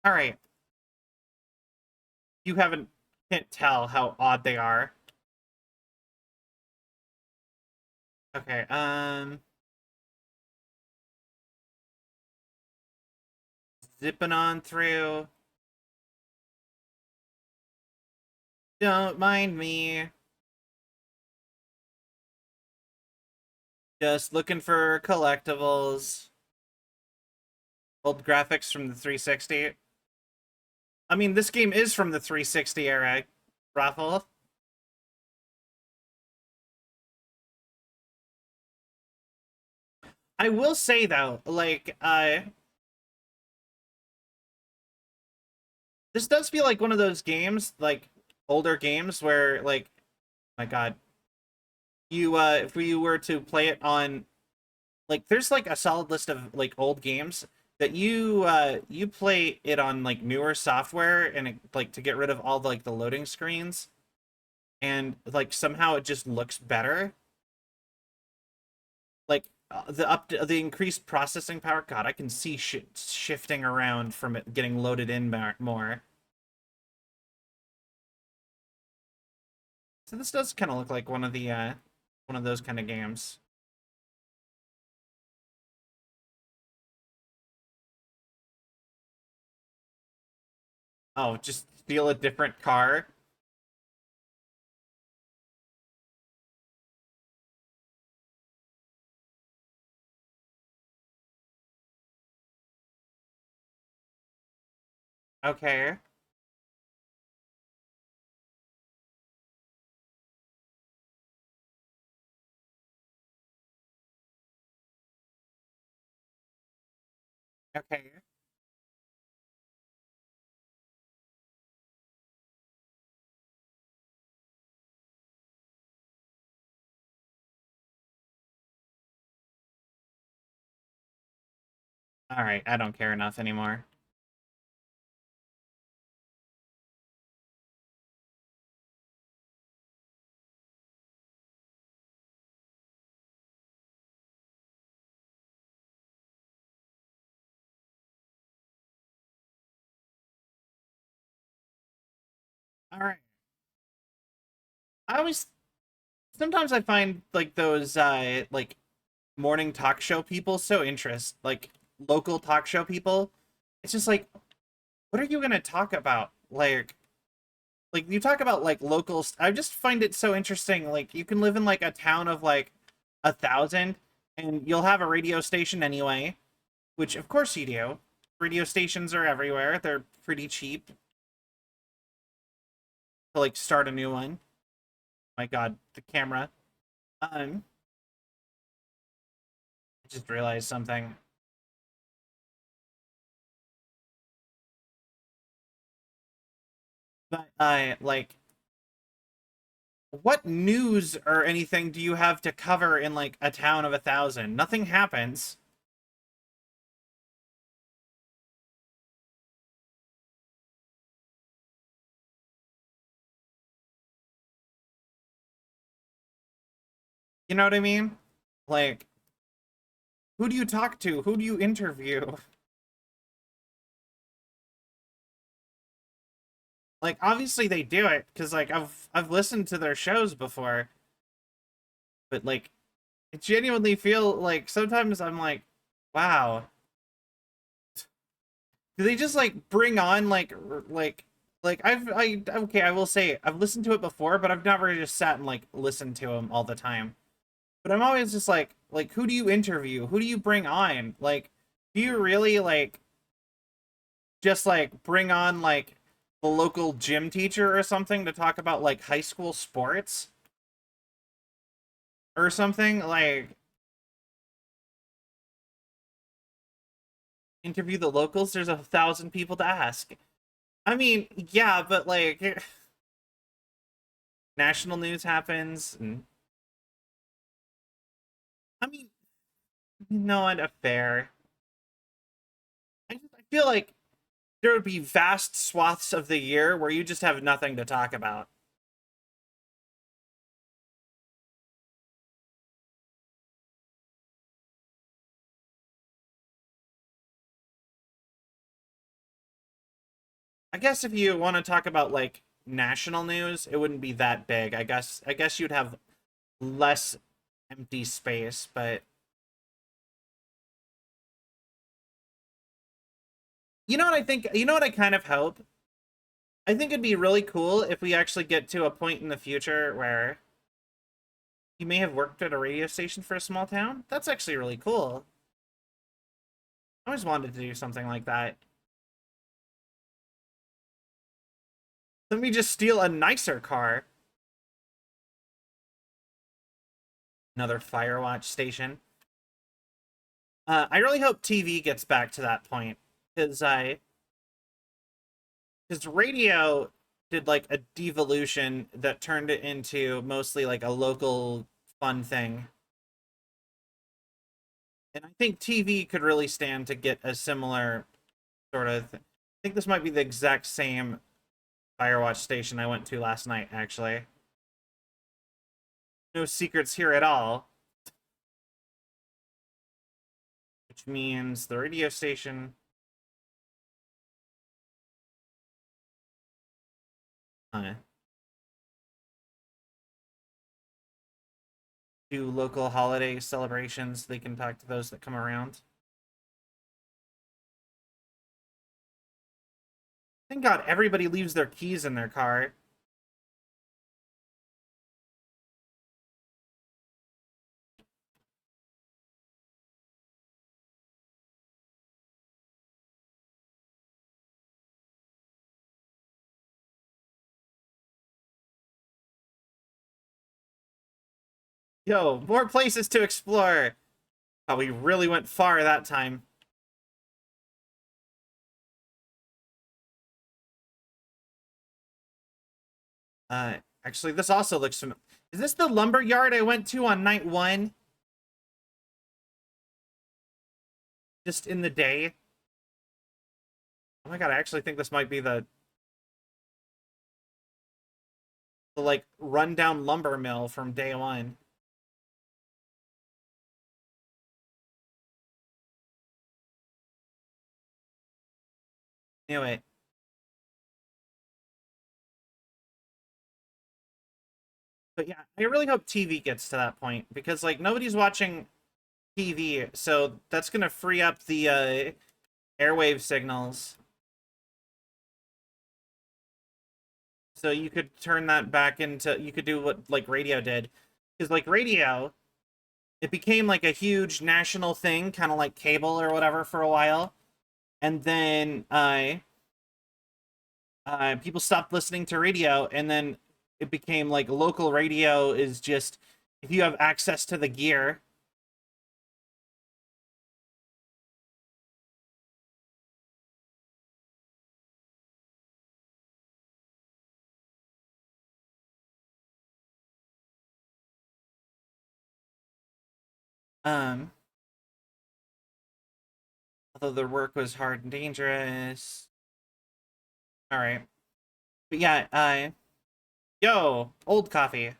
All right. You haven't can't tell how odd they are. Okay, zipping on through. Don't mind me. Just looking for collectibles. Old graphics from the 360. I mean, this game is from the 360 era, Raffle. I will say though, like, this does feel like one of those games, like older games where, like, my God, you if you were to play it on, like, there's like a solid list of like old games that you play it on like newer software and it, like, to get rid of all like the loading screens, and like somehow it just looks better. Like the increased processing power. God, I can see shit shifting around from it getting loaded in more. So this does kind of look like one of those kind of games. Oh, just steal a different car. Okay. Okay. All right, I don't care enough anymore. All right. I always sometimes I find like those like morning talk show people so like local talk show people. It's just like, what are you gonna talk about? Like you talk about like locals. I just find it so interesting. Like you can live in like a town of like 1,000, and you'll have a radio station anyway, which of course you do. Radio stations are everywhere. They're pretty cheap to like start a new one. My God, the camera. I just realized something. But like, what news or anything do you have to cover in like a town of 1,000? Nothing happens. You know what I mean? Like, who do you talk to? Who do you interview? Like, obviously they do it because like I've listened to their shows before, but like, I genuinely feel like sometimes I'm like, wow, do they just like bring on like I okay, I will say I've listened to it before, but I've never just sat and like listened to them all the time. But I'm always just like who do you interview? Who do you bring on? Like, do you really like just like bring on the local gym teacher or something to talk about like high school sports or something, like interview the locals. There's 1,000 people to ask. I mean, yeah, but like national news happens, and I mean, not a fair. I feel like there would be vast swaths of the year where you just have nothing to talk about. I guess if you want to talk about like national news, it wouldn't be that big. I guess you'd have less empty space, but you know what I think, you know what I kind of hope? I think it'd be really cool if we actually get to a point in the future where you may have worked at a radio station for a small town. That's actually really cool. I always wanted to do something like that. Let me just steal a nicer car. Another Firewatch station. I really hope TV gets back to that point, because radio did like a devolution that turned it into mostly like a local fun thing. And I think TV could really stand to get a similar sort of I think this might be the exact same Firewatch station I went to last night, actually. No secrets here at all. Which means the radio station. Uh, do local holiday celebrations. They can talk to those that come around. Thank God everybody leaves their keys in their car. Yo, more places to explore. Oh, we really went far that time. Actually, this also looks familiar. Is this the lumber yard I went to on night one? Just in the day? Oh my god, I actually think this might be the like rundown lumber mill from day one. Anyway, but yeah, I really hope TV gets to that point because like nobody's watching TV, so that's gonna free up the airwave signals. So you could turn that back into you could do what like radio did. Because like radio, it became like a huge national thing, kind of like cable or whatever for a while. And then people stopped listening to radio, and then it became like local radio is just if you have access to the gear. Um, Although their work was hard and dangerous. All right, but yeah, yo, old coffee.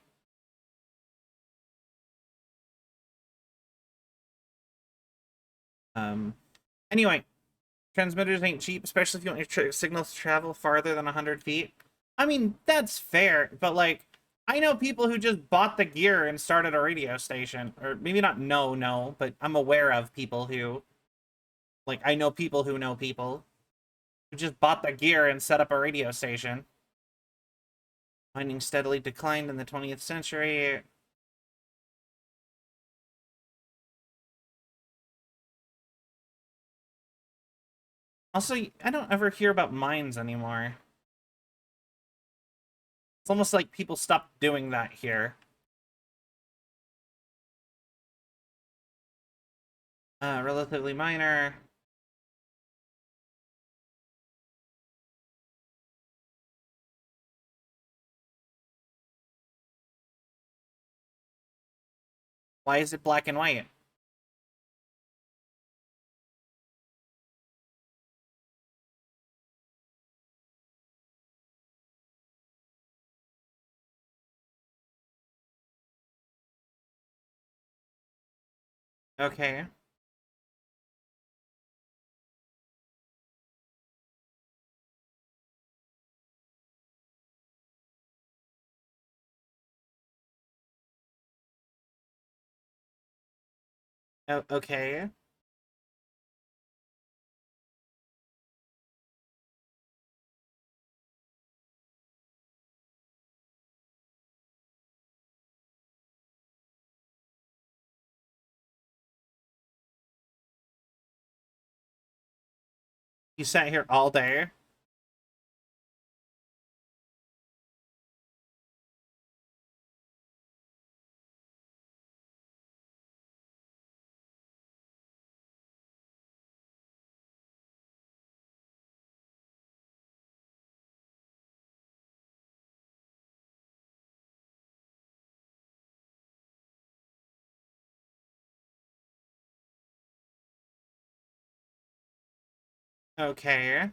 Um, anyway, transmitters ain't cheap, especially if you want your signals to travel farther than 100 feet. I mean, that's fair, but like, I know people who just bought the gear and started a radio station. Or maybe not no, but I'm aware of people who, like, I know people who just bought the gear and set up a radio station. Mining steadily declined in the 20th century. Also, I don't ever hear about mines anymore. It's almost like people stopped doing that here. Relatively minor. Why is it black and white? Okay. Oh, okay. You sat here all day. Okay.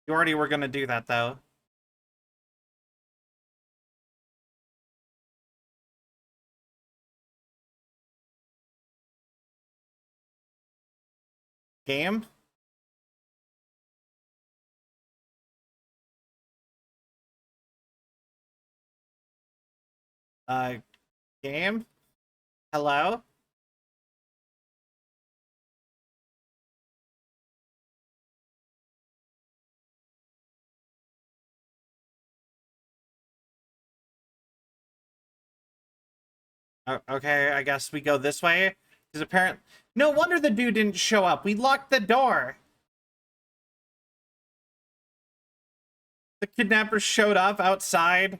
You already were gonna do that, though. Game? Uh, game? Hello? Okay, I guess we go this way. Because apparently... No wonder the dude didn't show up. We locked the door. The kidnappers showed up outside.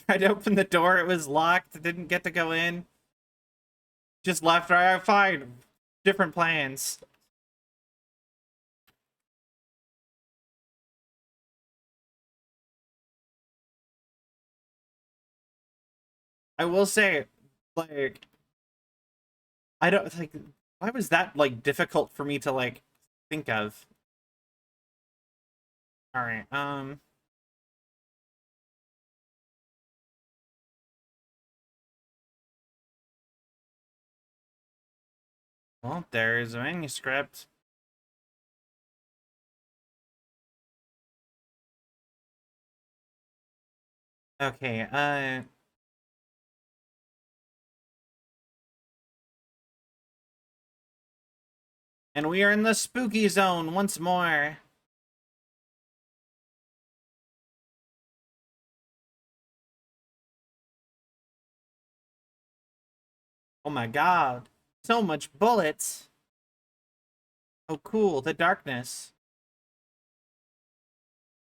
Tried to open the door. It was locked. Didn't get to go in. Just left. Right, fine. Different plans. I will say, like, I don't like. Why was that like difficult for me to like think of? All right. Well, there's a manuscript. Okay. And we are in the spooky zone once more. Oh my god. So much bullets. Oh, cool. The darkness.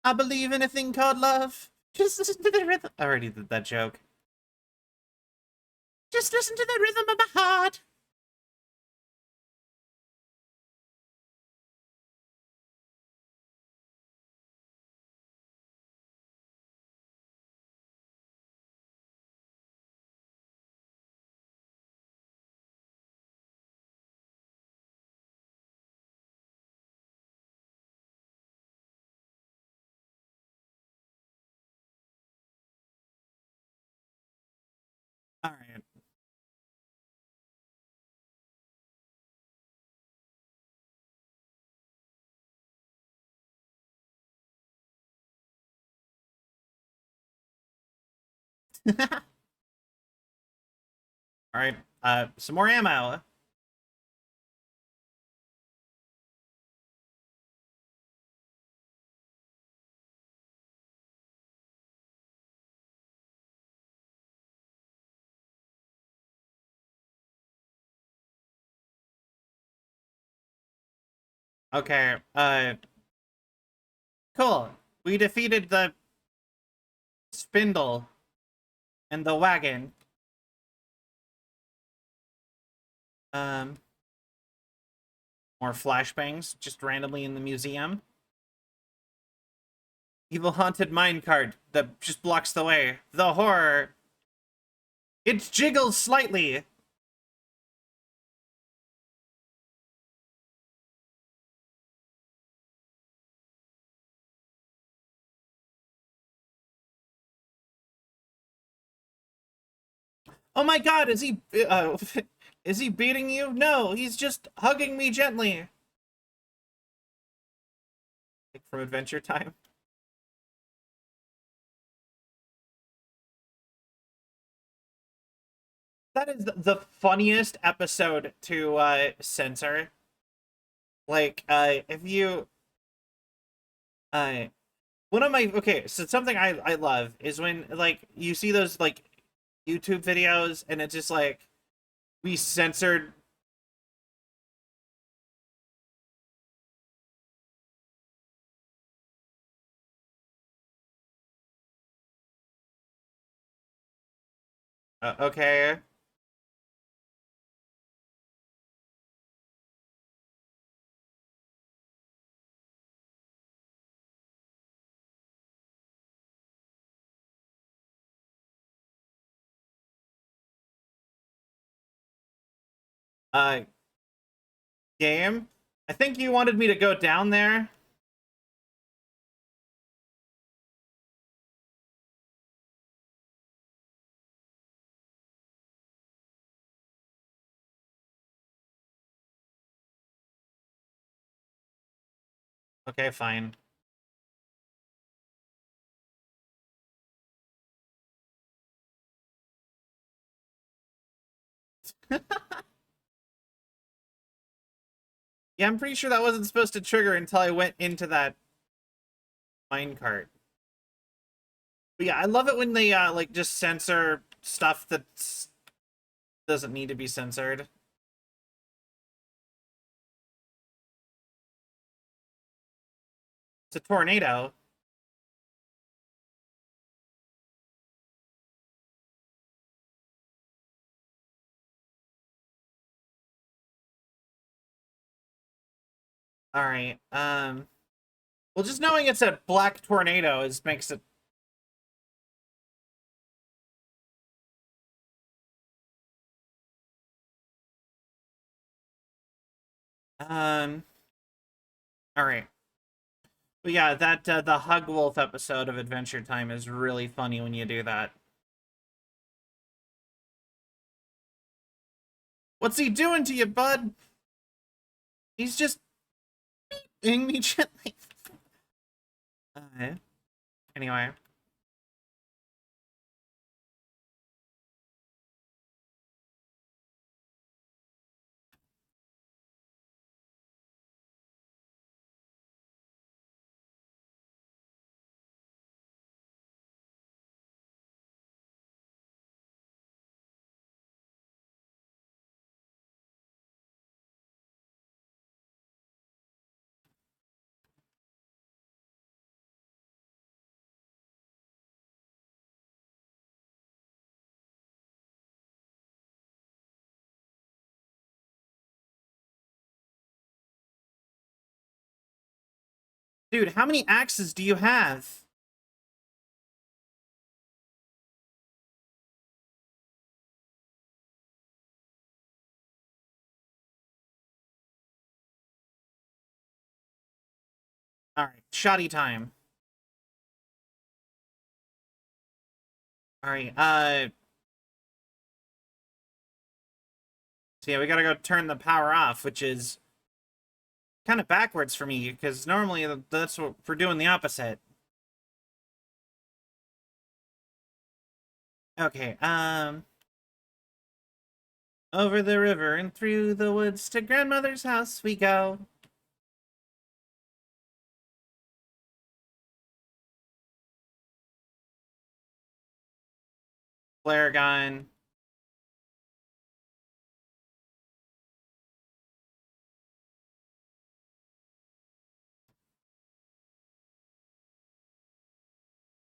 I believe in a thing called love. Just listen to the rhythm. I already did that joke. Just listen to the rhythm of my heart. All right. All right. Some more ammo. Okay. Cool. We defeated the spindle and the wagon. Um, more flashbangs just randomly in the museum. Evil haunted minecart that just blocks the way. The horror. It jiggles slightly. Oh my god, is he is he beating you? No, he's just hugging me gently. Like from Adventure Time. That is the funniest episode to censor. Like if you uh one of my okay, so something I love is when like you see those like YouTube videos and it's just like we censored. Okay. Uh Game. I think you wanted me to go down there. Okay, fine. Yeah, I'm pretty sure that wasn't supposed to trigger until I went into that minecart. But yeah, I love it when they like just censor stuff that doesn't need to be censored. It's a tornado. All right. Well, just knowing it's a black tornado is makes it. Um. All right. But yeah, that the Hug Wolf episode of Adventure Time is really funny when you do that. What's he doing to you, bud? He's just being me gently. Anyway. Dude, how many axes do you have? Alright, shoddy time. Alright, so yeah, we gotta go turn the power off, which is kind of backwards for me, because normally that's what we're doing the opposite. Okay, over the river and through the woods to grandmother's house we go. Flare gun.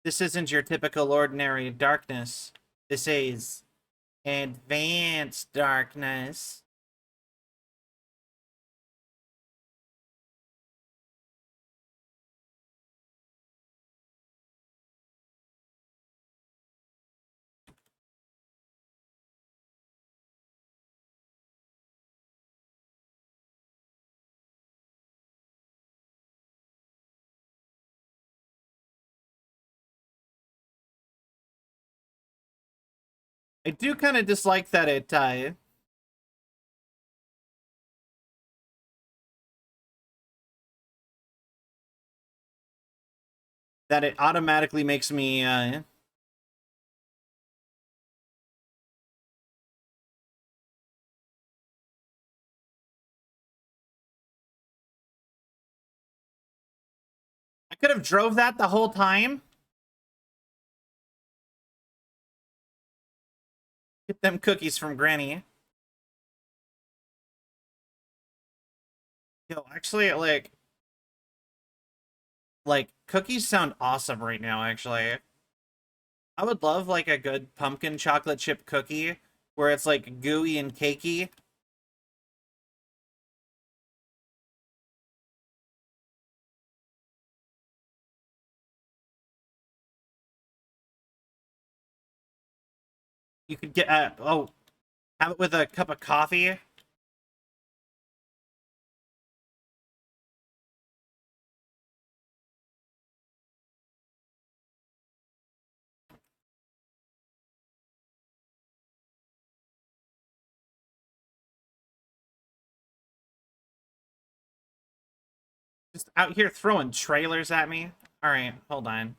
This isn't your typical ordinary darkness. This is advanced darkness. I do kind of dislike that it automatically makes me I could have drove that the whole time. Get them cookies from Granny. Yo, actually, like cookies sound awesome right now, actually. I would love like a good pumpkin chocolate chip cookie where it's like gooey and cakey. You could get oh, have it with a cup of coffee. Just out here throwing trailers at me. All right, hold on.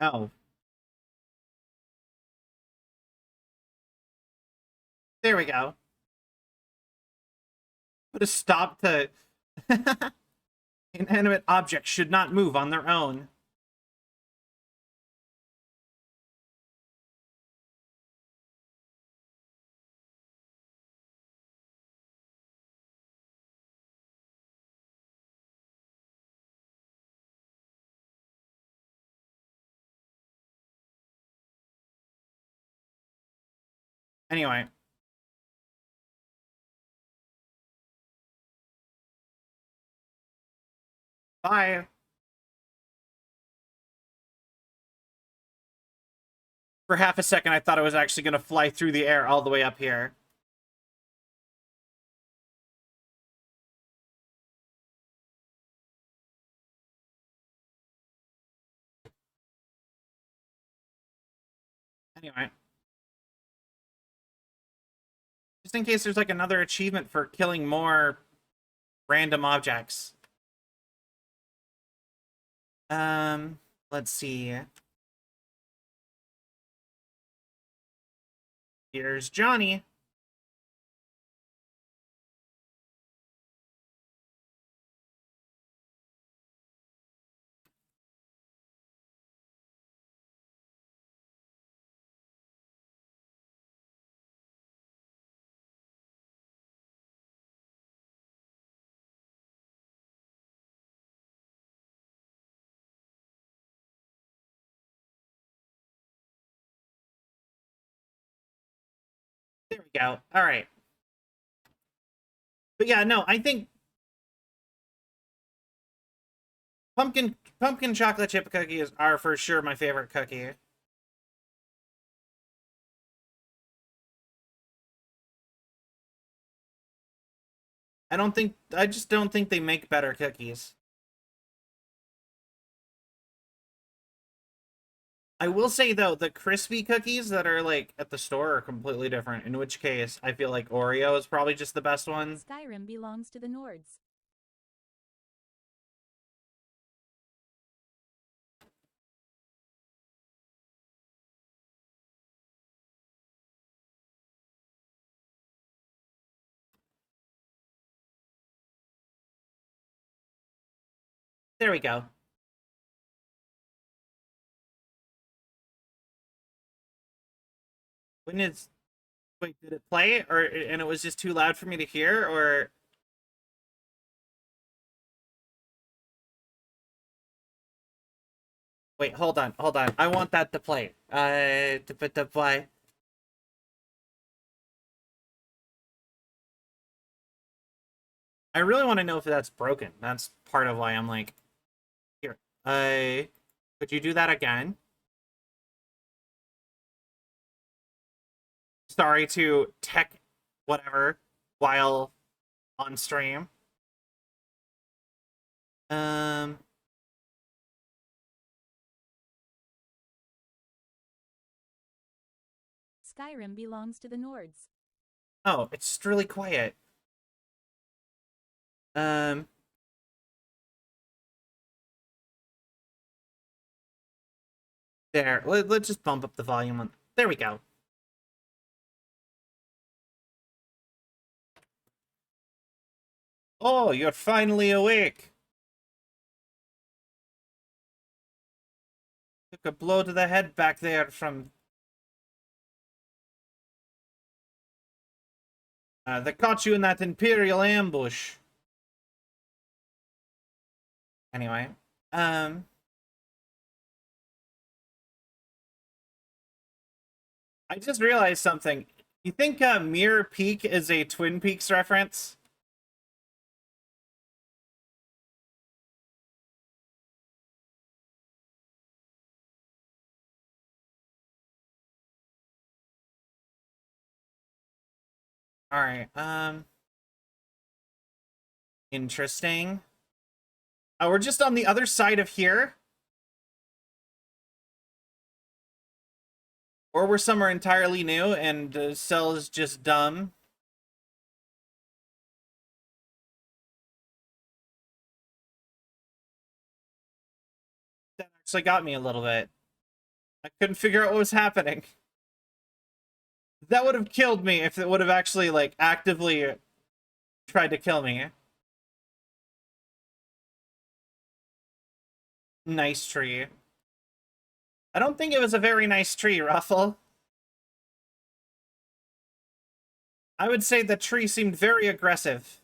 Oh, there we go. Put a stop to inanimate objects should not move on their own. Anyway. Bye. For half a second, I thought I was actually going to fly through the air all the way up here. Anyway. Just in case there's like another achievement for killing more random objects. Let's see. Here's Johnny. There we go. All right. But yeah, no, I think pumpkin chocolate chip cookies are for sure my favorite cookie. I just don't think they make better cookies. I will say though, the crispy cookies that are like at the store are completely different. In which case, I feel like Oreo is probably just the best one. Skyrim belongs to the Nords. There we go. When is wait, did it play or and it was just too loud for me to hear or wait, hold on, hold on. I want that to play. To play. I really want to know if that's broken. That's part of why I'm like, here. Could you do that again? Sorry to tech whatever while on stream. Um, Skyrim belongs to the Nords. oh, it's just really quiet. Um, there. Let's just bump up the volume on. There we go. Oh, you're finally awake. Took a blow to the head back there from. They caught you in that Imperial ambush. Anyway, um, I just realized something. You think Mirror Peak is a Twin Peaks reference? All right. Interesting. We're just on the other side of here. Or we're somewhere entirely new and Cell is just dumb. That actually got me a little bit. I couldn't figure out what was happening. That would have killed me if it would have actually, like, actively tried to kill me. Nice tree. I don't think it was a very nice tree, Ruffle. I would say the tree seemed very aggressive.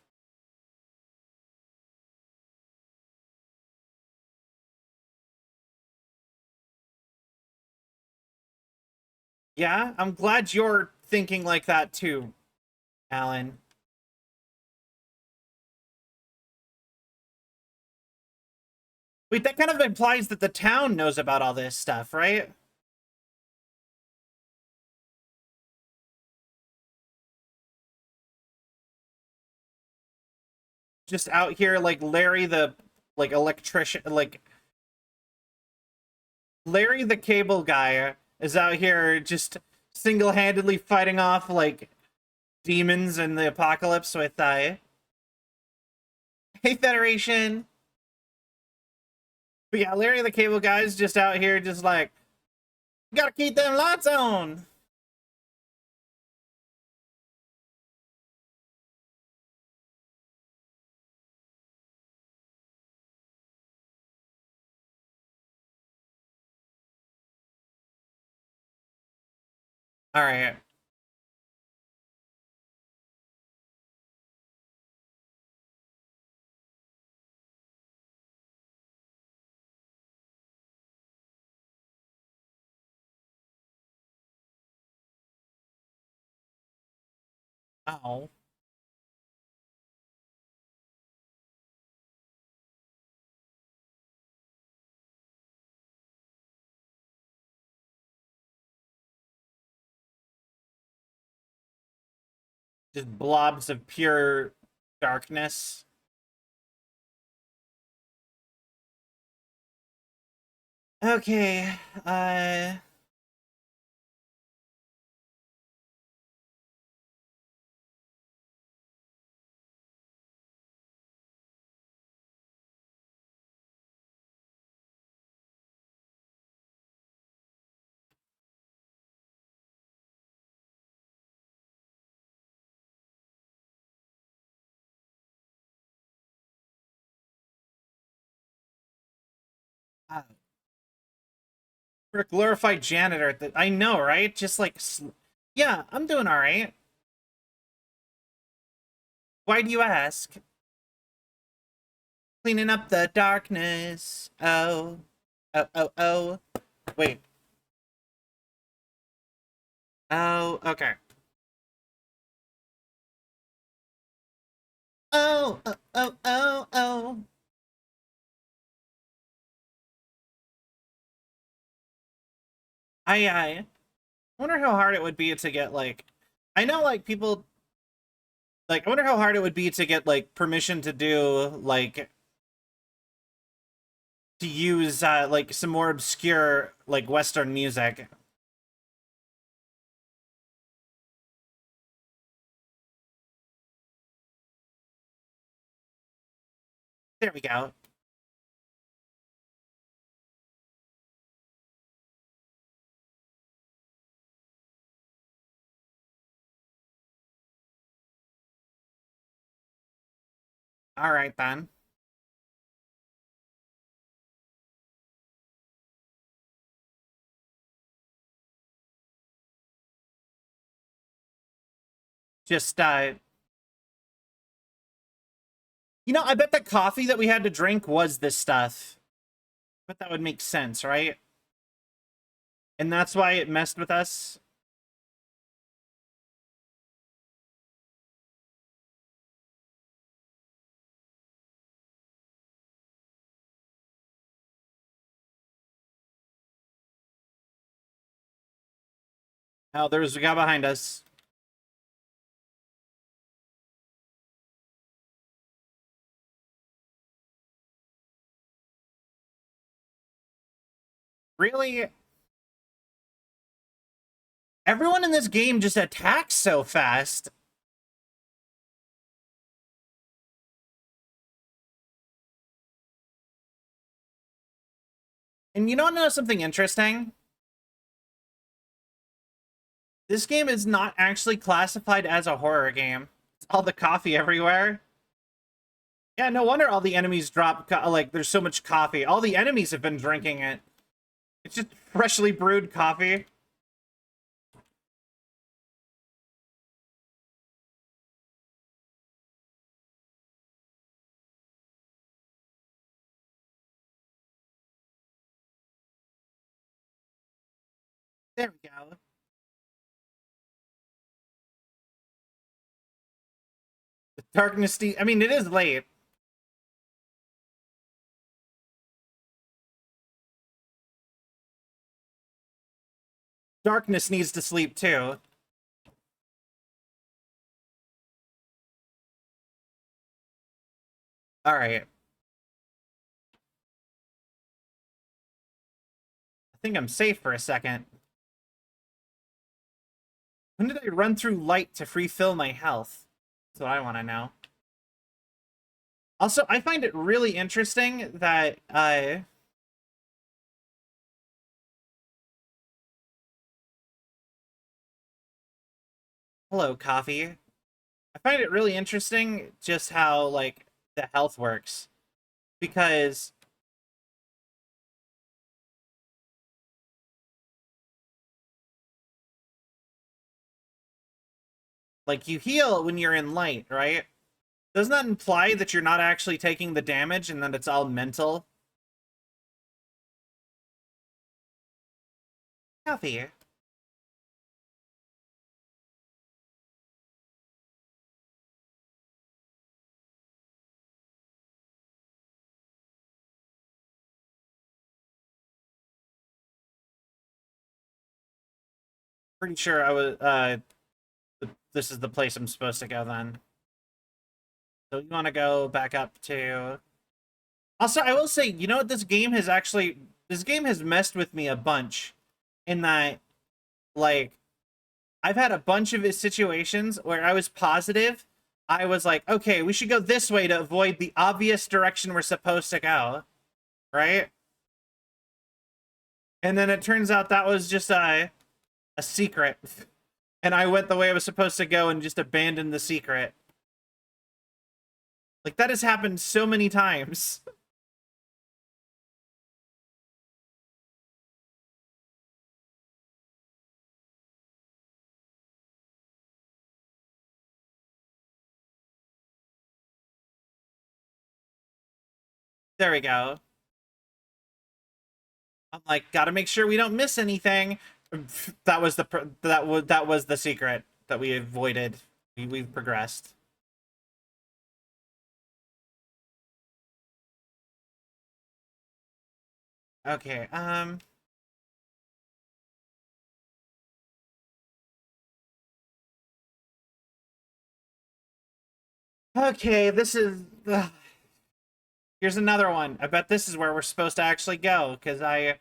Yeah, I'm glad you're thinking like that too, Alan. Wait, that kind of implies that the town knows about all this stuff, right? Just out here like Larry the like electrician like Larry the cable guy is out here just single-handedly fighting off like demons in the apocalypse with Hey Federation. But yeah, Larry the cable guy is just out here just like gotta keep them lights on. All right. Oh. Just blobs of pure darkness. Okay. Uh, for a glorified janitor, that I know, right? Just like, yeah, I'm doing all right. Why do you ask? Cleaning up the darkness. Oh, oh, oh, oh. Wait. Oh, okay. Oh, oh, oh, oh, oh. I wonder how hard it would be to get like, I know like people like I wonder how hard it would be to get like permission to do like to use like some more obscure like Western music. There we go. All right then. Just you know, I bet the coffee that we had to drink was this stuff. But that would make sense, right? And that's why it messed with us. Oh, there's a guy behind us. Really? Everyone in this game just attacks so fast. And you don't know something interesting? This game is not actually classified as a horror game. It's all the coffee everywhere. Yeah, no wonder all the enemies drop, like, there's so much coffee. All the enemies have been drinking it. It's just freshly brewed coffee. There we go. The darkness, I mean, it is late. Darkness needs to sleep too. All right. I think I'm safe for a second. When did I run through light to refill my health? That's what I want to know. Also, I find it really interesting that hello, coffee. I find it really interesting just how like the health works because like you heal when you're in light, right? Doesn't that imply that you're not actually taking the damage and that it's all mental? Coffee. Pretty sure I was this is the place I'm supposed to go then. So you want to go back up to Also, I will say, you know what, this game has messed with me a bunch in that like I've had a bunch of situations where I was positive. I was like, okay, we should go this way to avoid the obvious direction we're supposed to go, right? And then it turns out that was just a secret. And I went the way I was supposed to go and just abandoned the secret. Like, that has happened so many times. There we go. I'm like, gotta make sure we don't miss anything. That was that was the secret that we avoided. We've progressed. Okay. Okay. This is. Here's another one. I bet this is where we're supposed to actually go, because I.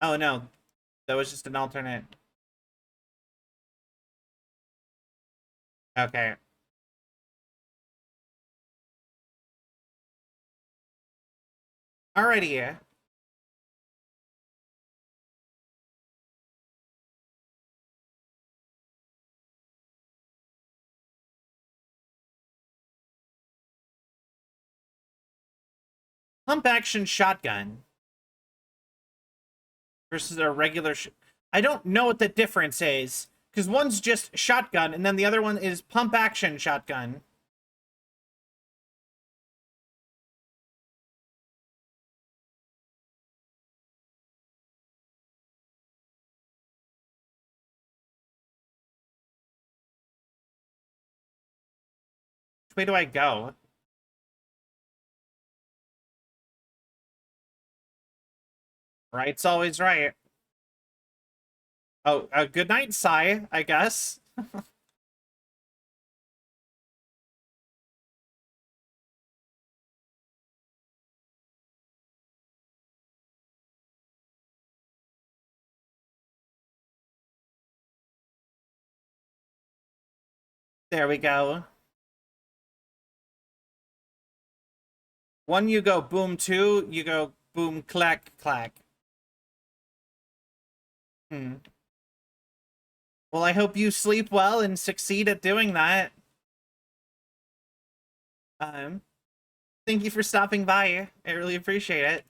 Oh no, that was just an alternate. Okay. Alrighty. Pump action shotgun versus a regular. I don't know what the difference is, because one's just shotgun, and then the other one is pump action shotgun. Which way do I go? Right's always right. Oh, good night, Sai, I guess. There we go. One you go boom, two you go boom, clack, clack. Hmm. Well, I hope you sleep well and succeed at doing that. Um, Thank you for stopping by. I really appreciate it.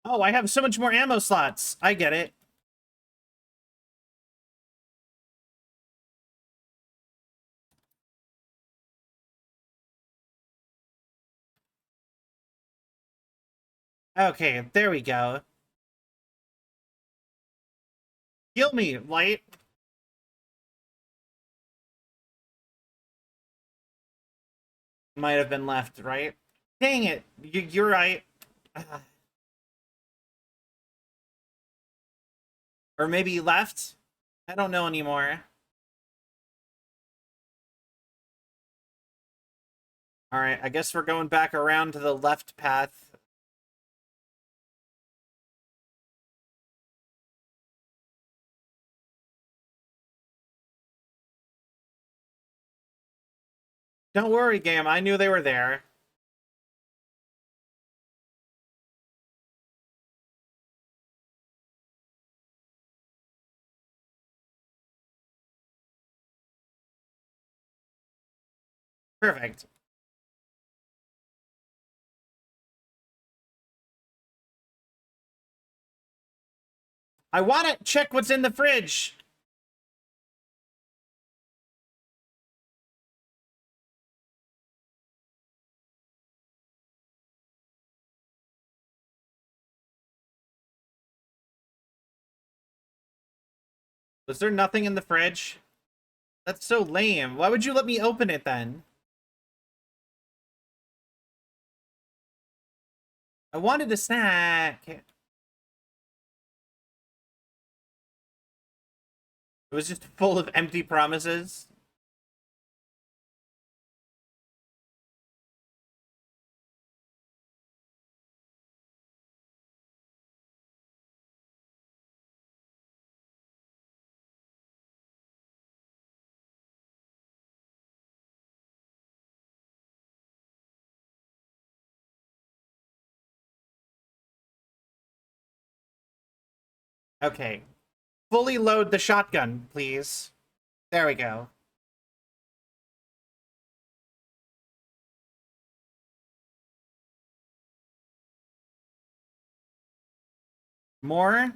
Oh, I have so much more ammo slots. I get it. Okay, there we go. Heal me, light. Might have been left, right? Dang it. You're right. Or maybe left? I don't know anymore. Alright, I guess we're going back around to the left path. Don't worry, game. I knew they were there. Perfect. I want to check what's in the fridge. Was there nothing in the fridge? That's so lame. Why would you let me open it then? I wanted a snack. It was just full of empty promises. Okay. Fully load the shotgun, please. There we go. More?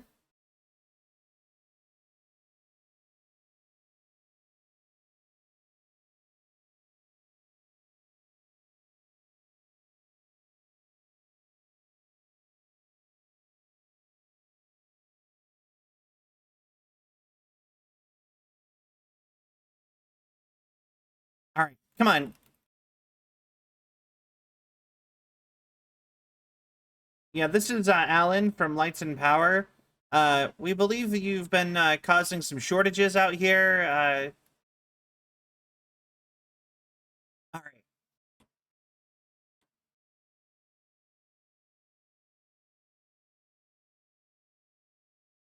All right, come on. Yeah, this is Alan from Lights and Power. We believe that you've been causing some shortages out here. All right.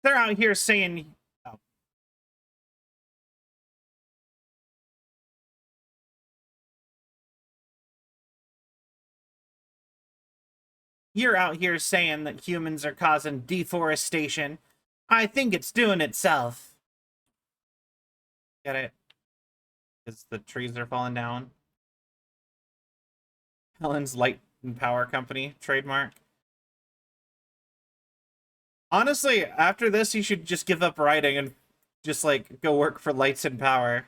They're out here saying, oh, you're out here saying that humans are causing deforestation. I think it's doing itself. Get it? Because the trees are falling down. Helen's Light and Power Company trademark. Honestly, after this, you should just give up writing and just like go work for Lights and Power.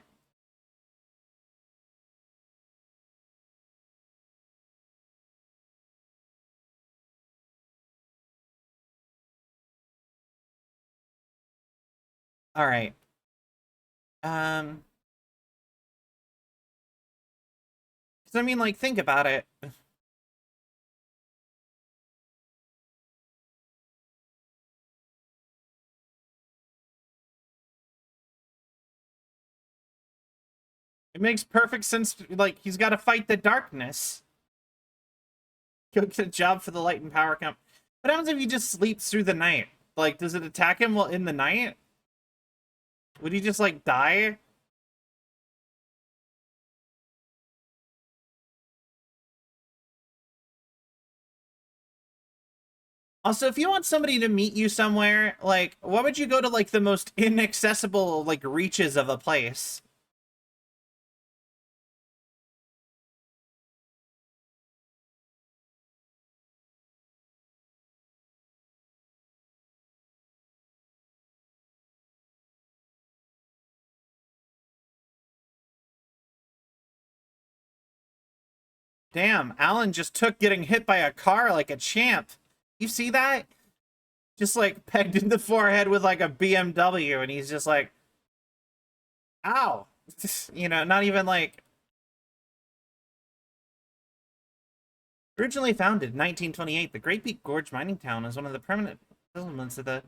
All right. Um, 'cause I mean, like, think about it. It makes perfect sense. Like, he's got to fight the darkness. Go get a job for the Light and Power Company. What happens if he just sleeps through the night? Like, does it attack him while in the night? Would he just, like, die? Also, if you want somebody to meet you somewhere, like, why would you go to, like, the most inaccessible, like, reaches of a place? Damn, Alan just took getting hit by a car like a champ. You see that? Just, like, pegged in the forehead with, like, a BMW, and he's just like, ow. You know, not even, like... Originally founded in 1928, the Great Peak Gorge mining town is one of the permanent settlements of the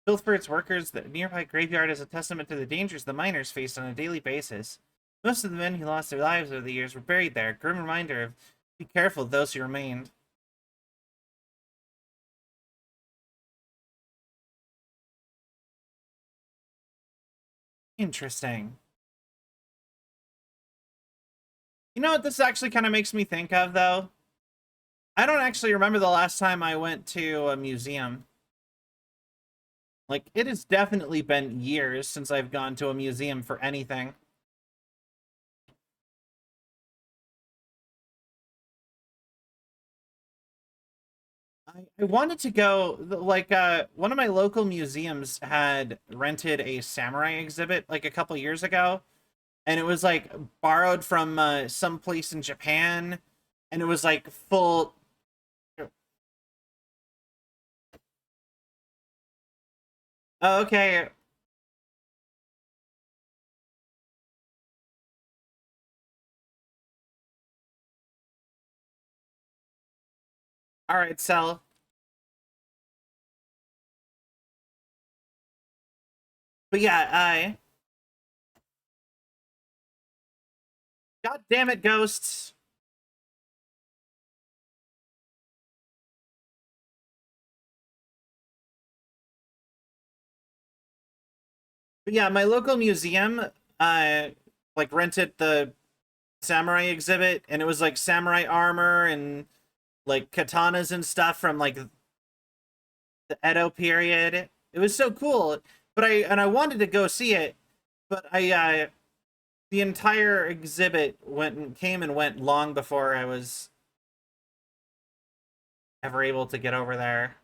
built for its workers. The nearby graveyard is a testament to the dangers the miners faced on a daily basis. Most of the men who lost their lives over the years were buried there, a grim reminder of be careful of those who remained. Interesting. You know what this actually kind of makes me think of, though? I don't actually remember the last time I went to a museum. Like, it has definitely been years since I've gone to a museum for anything. I wanted to go, like, one of my local museums had rented a samurai exhibit, like, a couple years ago. And it was, like, borrowed from some place in Japan. And it was, like, full... Oh, okay. All right, Sel. But yeah, God damn it, ghosts. But yeah, my local museum, like, rented the samurai exhibit, and it was, like, samurai armor and, like, katanas and stuff from, like, the Edo period. It was so cool. But I wanted to go see it, but the entire exhibit came and went long before I was ever able to get over there.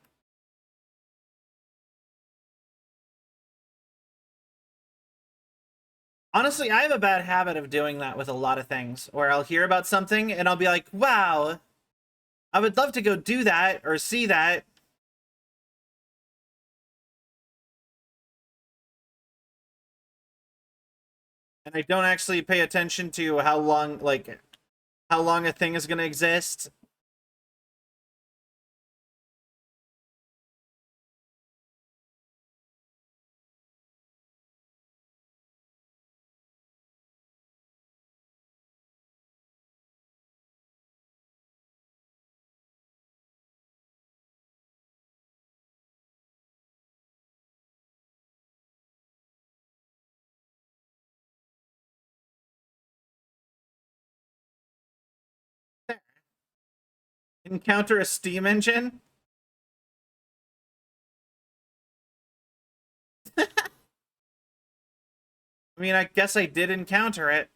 Honestly, I have a bad habit of doing that with a lot of things, where I'll hear about something and I'll be like, wow, I would love to go do that or see that. And I don't actually pay attention to how long, like, how long a thing is going to exist. Encounter a steam engine? I mean, I guess I did encounter it.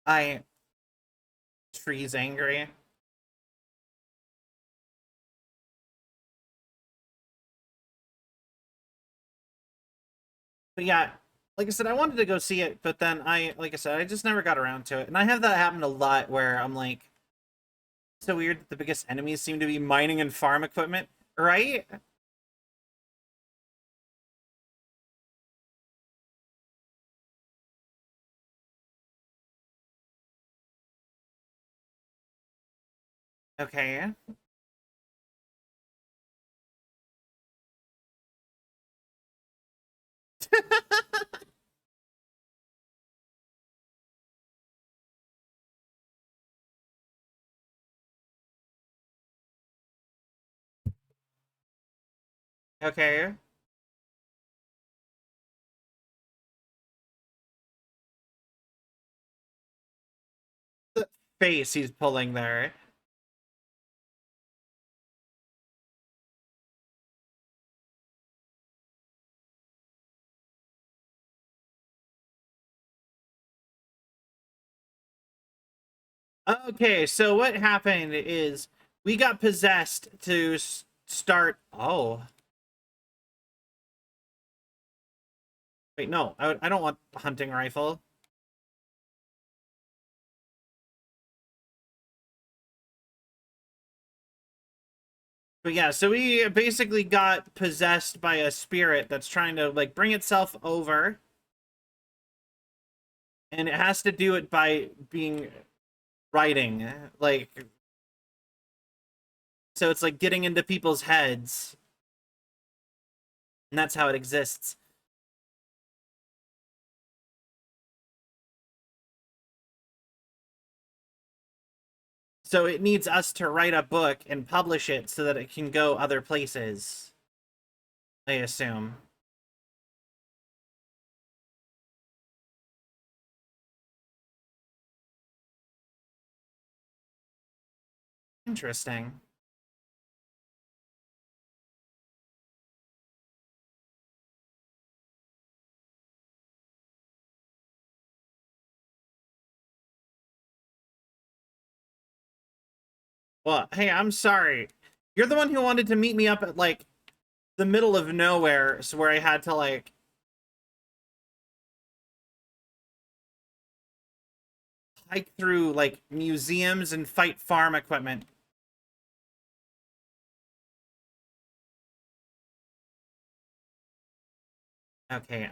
I... Tree's angry. But yeah, like I said, I wanted to go see it, but then like I said, I just never got around to it. And I have that happen a lot where I'm like, it's so weird that the biggest enemies seem to be mining and farm equipment, right? Okay. Okay. The face he's pulling there. Okay, so what happened is we got possessed to start. Oh, wait, no, I don't want a hunting rifle. But yeah, so we basically got possessed by a spirit that's trying to like bring itself over, and it has to do it by being writing, like so it's like getting into people's heads, and that's how it exists. So it needs us to write a book and publish it so that it can go other places, I assume. Interesting. Well, hey, I'm sorry. You're the one who wanted to meet me up at like the middle of nowhere, so where I had to like hike through like museums and fight farm equipment. Okay,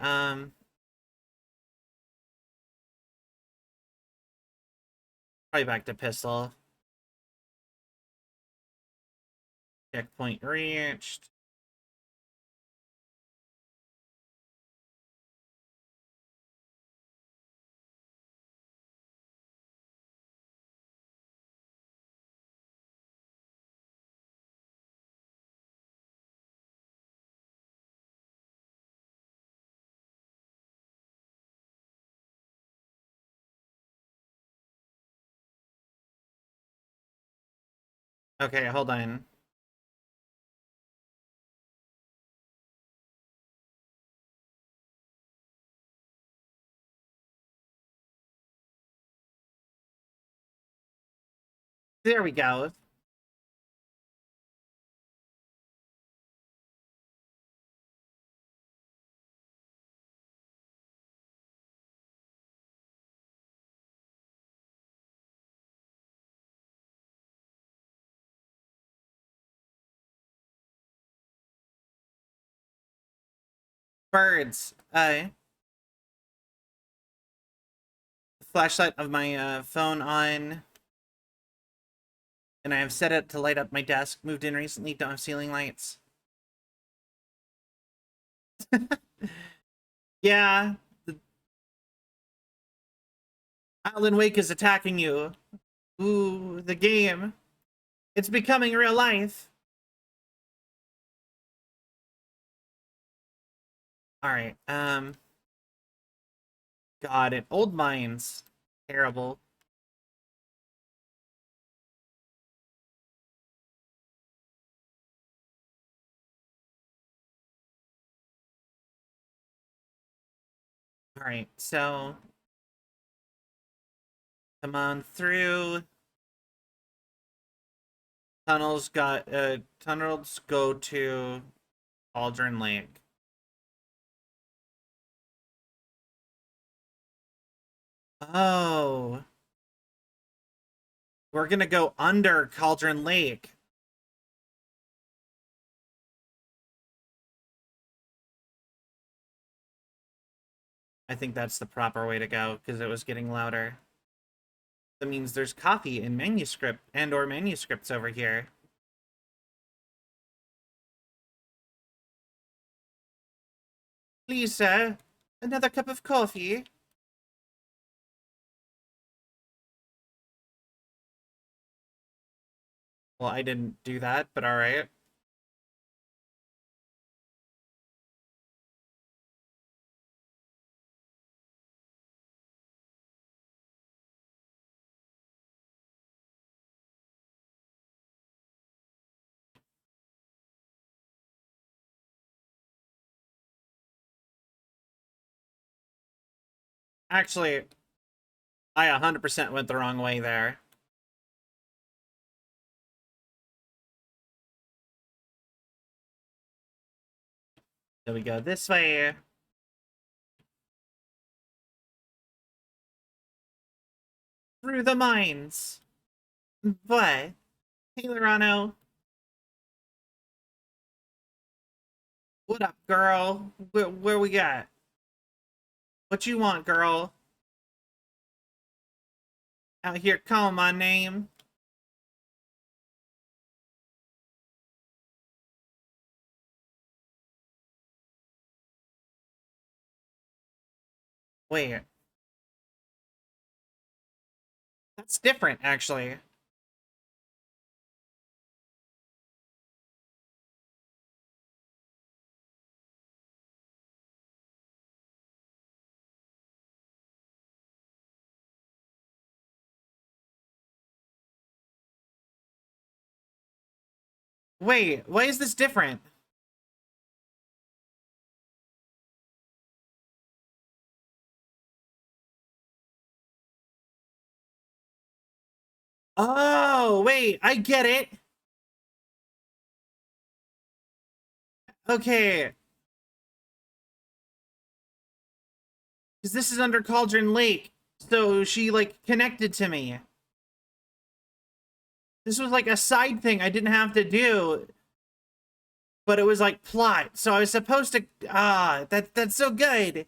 probably back to pistol. Checkpoint reached. Okay, hold on. There we go. Birds. Flashlight of my phone on, and I have set it to light up my desk. Moved in recently, don't have ceiling lights. Yeah, Alan Wake is attacking you. Ooh, the game. It's becoming real life. Alright, God, it old mines. Terrible. Alright, so come on through. Tunnels go to Cauldron Lake. Oh. We're gonna go under Cauldron Lake. I think that's the proper way to go, because it was getting louder. That means there's coffee and manuscript and or manuscripts over here. Please, sir, another cup of coffee. Well, I didn't do that, but alright. Actually, I 100% went the wrong way there. So we go this way. Through the mines. What? Hey, Lorano. What up, girl? Where we got? What you want, girl? Out here calling my name. Wait. That's different, actually. Wait, why is this different? Oh, wait, I get it. Okay. Because this is under Cauldron Lake. So she, like, connected to me. This was, like, a side thing I didn't have to do. But it was, like, plot. So I was supposed to... Ah, that's so good.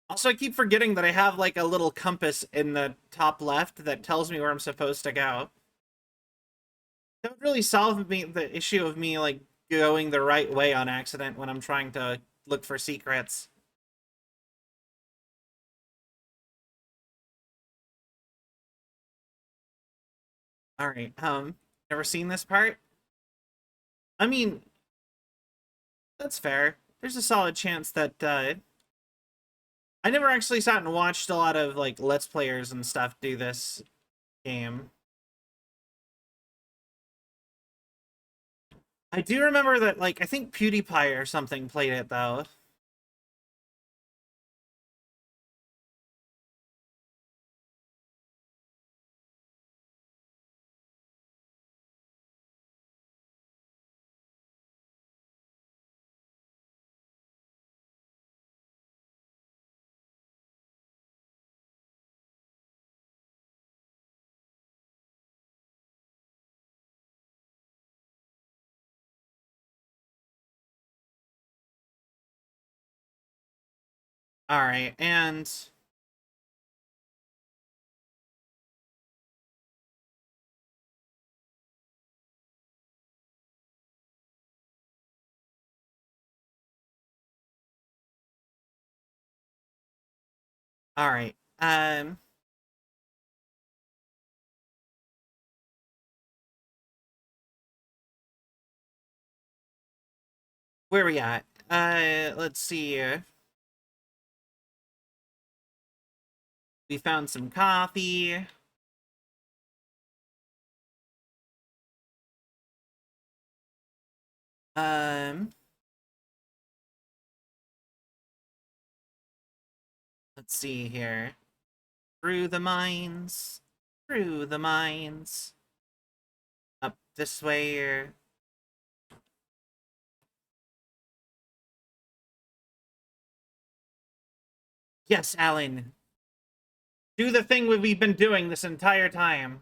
Also, I keep forgetting that I have, like, a little compass in the top left that tells me where I'm supposed to go. That would really solve the issue of me, like, going the right way on accident when I'm trying to look for secrets. Alright, never seen this part? I mean, that's fair. There's a solid chance that, I never actually sat and watched a lot of, like, Let's Players and stuff do this game. I do remember that, like, I think PewDiePie or something played it, though. Alright, and... Alright, where we at? Let's see here. We found some coffee. Um, let's see here. Through the mines. Through the mines. Up this way here. Yes, Alan. Do the thing we've been doing this entire time.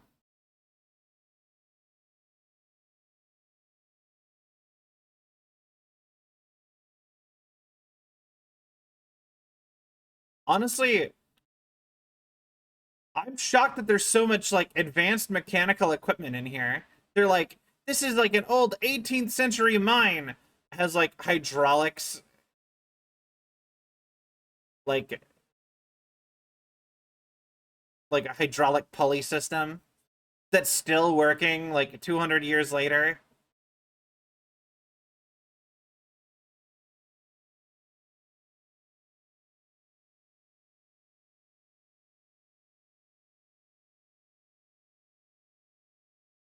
Honestly, I'm shocked that there's so much, like, advanced mechanical equipment in here. They're like, this is like an old 18th century mine. It has, like, hydraulics. Like a hydraulic pulley system that's still working, like, 200 years later.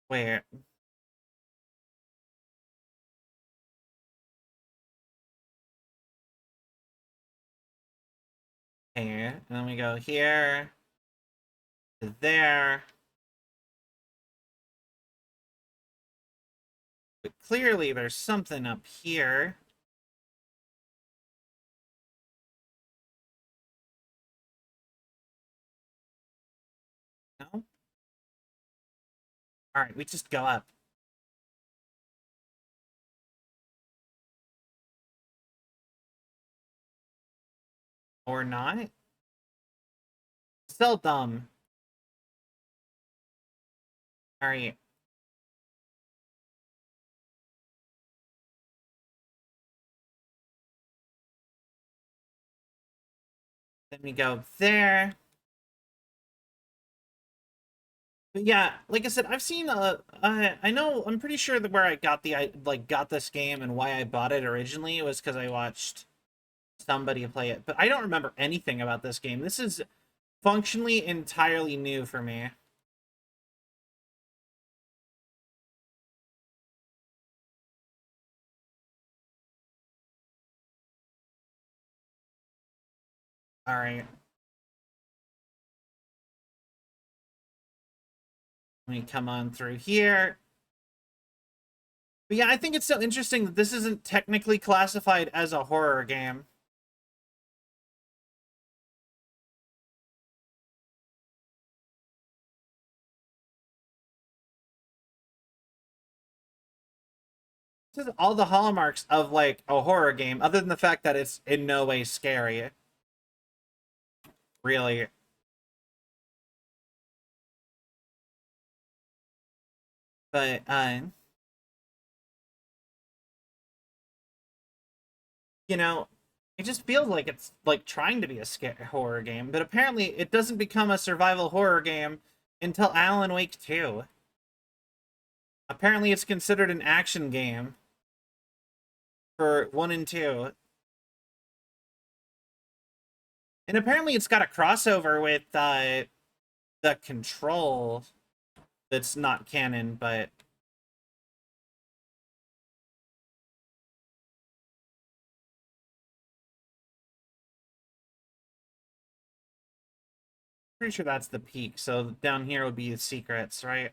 Wait. Here. And then we go here. To there. But clearly there's something up here. No? Alright, we just go up. Or not? Still dumb. Alright. Then we go there. But yeah, like I said, I've seen I know, I'm pretty sure that where I got got this game and why I bought it originally was because I watched somebody play it. But I don't remember anything about this game. This is functionally entirely new for me. Alright. Let me come on through here. But yeah, I think it's so interesting that this isn't technically classified as a horror game. This is all the hallmarks of, like, a horror game, other than the fact that it's in no way scary. Really. But, you know, it just feels like it's, like, trying to be a horror game, but apparently it doesn't become a survival horror game until Alan Wake 2. Apparently it's considered an action game for 1 and 2. And apparently it's got a crossover with the Control that's not canon, but pretty sure that's the peak. So down here would be the secrets, right?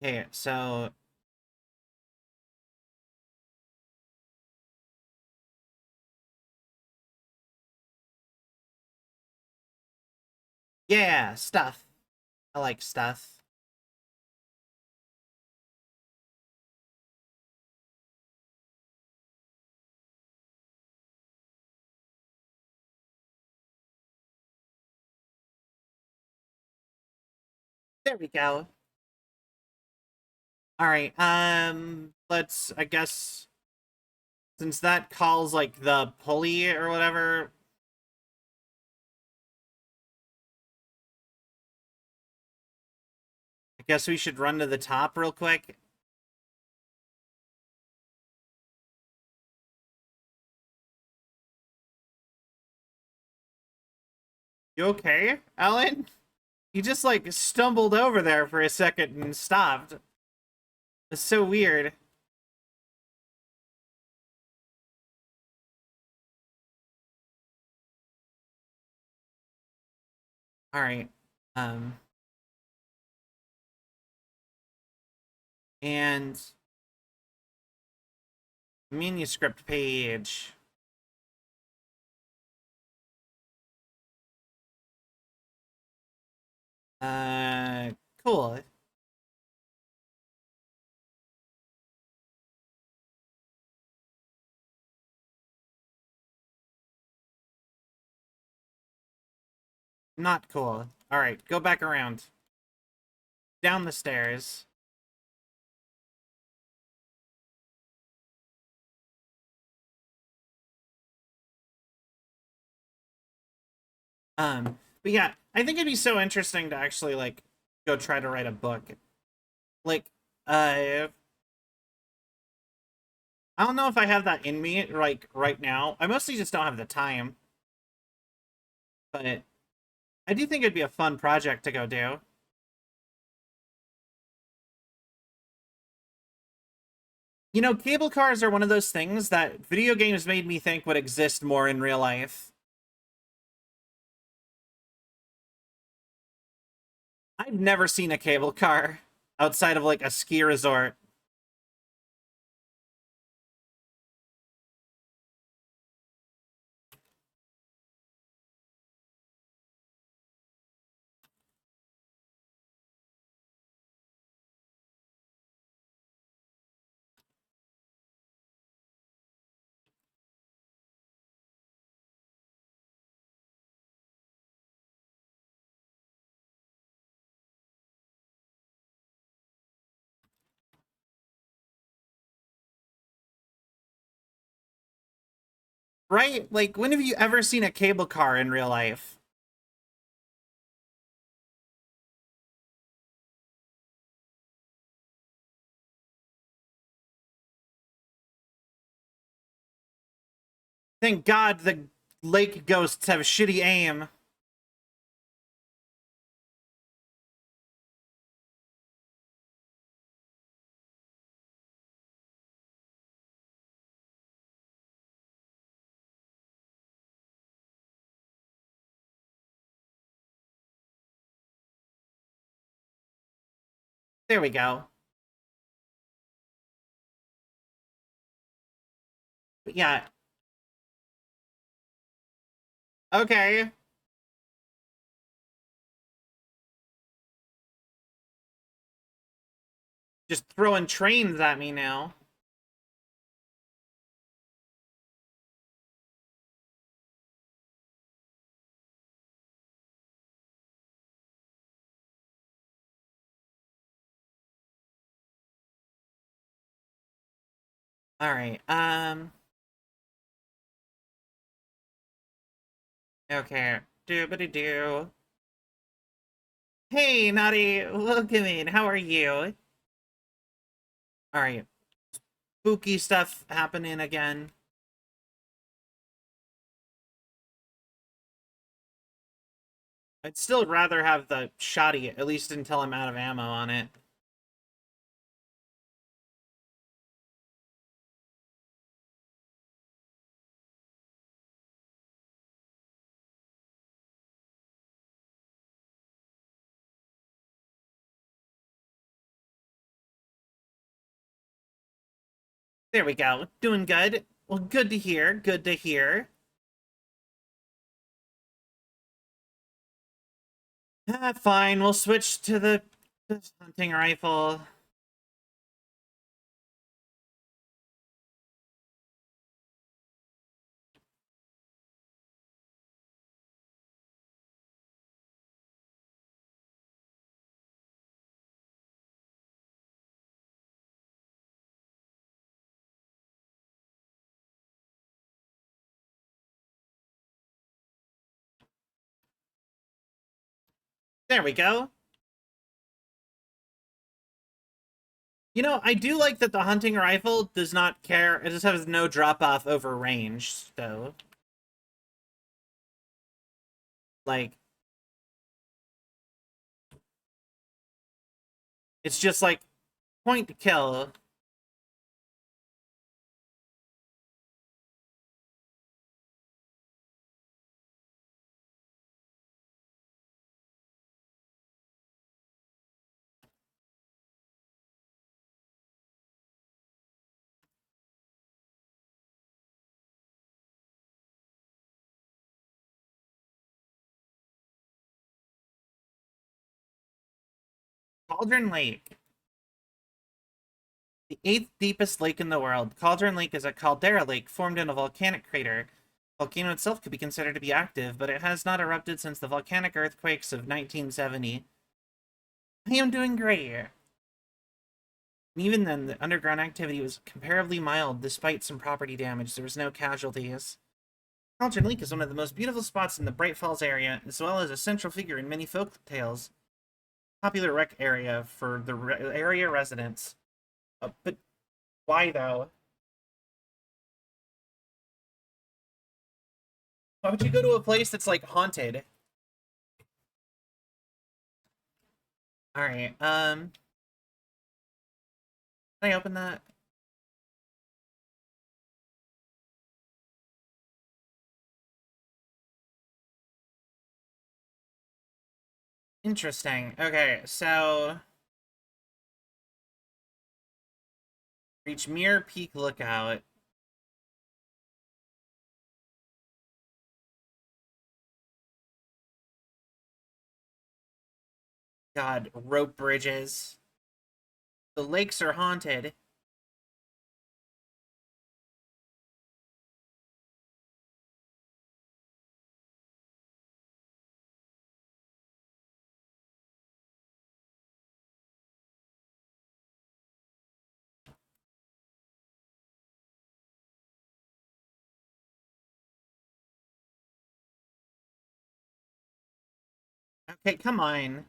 Okay, so yeah, stuff. I like stuff. There we go. All right. Let's, I guess, since that calls like the pulley or whatever. I guess we should run to the top real quick. You okay, Alan? You just like stumbled over there for a second and stopped. It's so weird. All right. Um, and manuscript page. Uh, cool. Not cool. All right, go back around. Down the stairs. But yeah, I think it'd be so interesting to actually like go try to write a book. Like, I don't know if I have that in me like right now. I mostly just don't have the time. But I do think it'd be a fun project to go do. You know, cable cars are one of those things that video games made me think would exist more in real life. I've never seen a cable car outside of like a ski resort. Right? Like, when have you ever seen a cable car in real life? Thank God the lake ghosts have shitty aim. There we go. But yeah. Okay. Just throwing trains at me now. All right. Okay. Doobity doo. Hey, Naughty. Welcome in. How are you? All right. Spooky stuff happening again. I'd still rather have the shoddy, at least until I'm out of ammo on it. There we go. Doing good. Well, good to hear. Good to hear. Fine. We'll switch to the hunting rifle. There we go. You know, I do like that the hunting rifle does not care. It just has no drop off over range, so. Like, it's just like point to kill. Cauldron Lake. The 8th deepest lake in the world. Cauldron Lake is a caldera lake formed in a volcanic crater. The volcano itself could be considered to be active, but it has not erupted since the volcanic earthquakes of 1970. I am doing great here. And even then, the underground activity was comparably mild, despite some property damage. There was no casualties. Cauldron Lake is one of the most beautiful spots in the Bright Falls area, as well as a central figure in many folk tales. Popular rec area for the area residents. But why, though? Why would you go to a place that's, like, haunted? Alright, can I open that? Interesting. Okay, so... Reach Mirror Peak Lookout. God, rope bridges. The lakes are haunted. Okay, come on.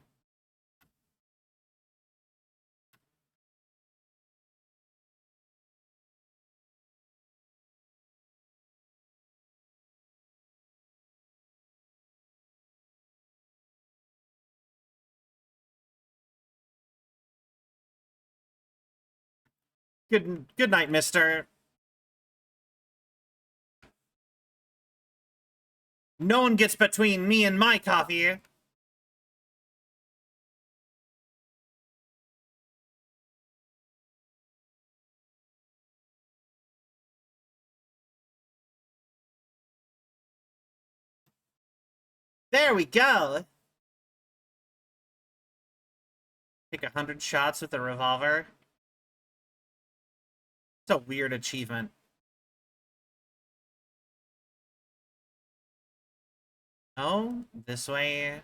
Good night, mister. No one gets between me and my coffee. There we go. Take 100 shots with a revolver. It's a weird achievement. Oh, this way.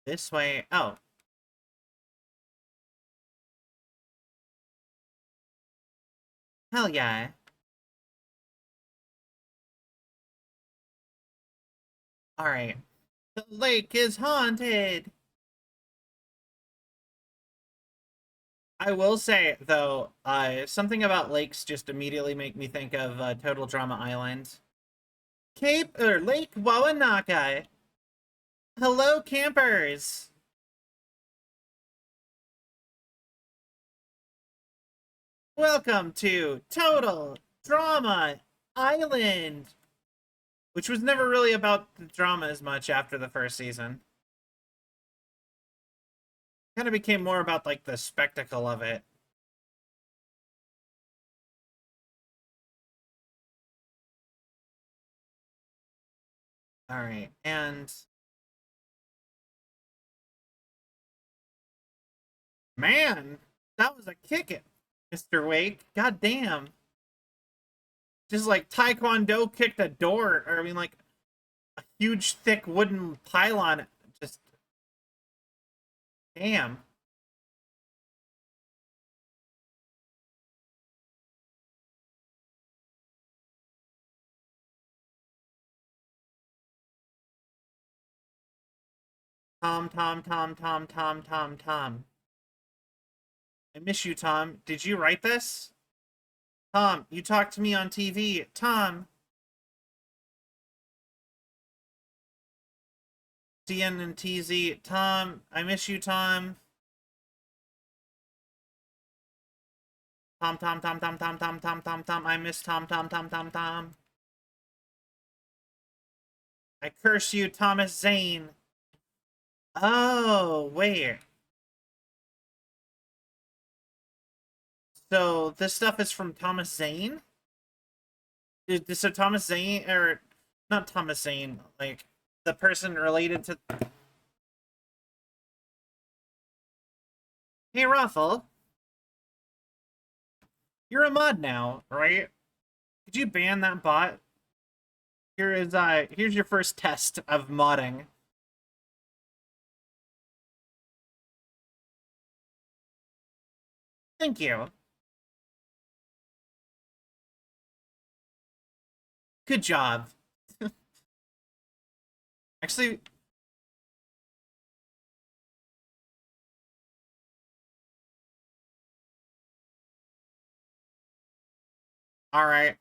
This way. Oh. Hell yeah. Alright. The lake is haunted! I will say, though, something about lakes just immediately make me think of Total Drama Island. Lake Wawanaka! Hello, campers! Welcome to Total Drama Island! Which was never really about the drama as much after the first season. Kind of became more about, like, the spectacle of it. Alright, and... Man! That was a kick it, Mr. Wake. God damn. Just like Taekwondo kicked a door, or I mean like a huge thick wooden pylon. Just damn. Tom, Tom, Tom, Tom, Tom, Tom, Tom. I miss you, Tom. Did you write this? Tom, you talked to me on TV. Tom. TN and TZ. Tom, I miss you, Tom. Tom, Tom, Tom, Tom, Tom, Tom, Tom, Tom, Tom. I miss Tom, Tom, Tom, Tom, Tom. I curse you, Thomas Zane. Oh, wait. So this stuff is from Thomas Zane? So Thomas Zane, or not Thomas Zane, like the person related to... Hey, Ruffle. You're a mod now, right? Could you ban that bot? Here's your first test of modding. Thank you. Good job. Actually, all right.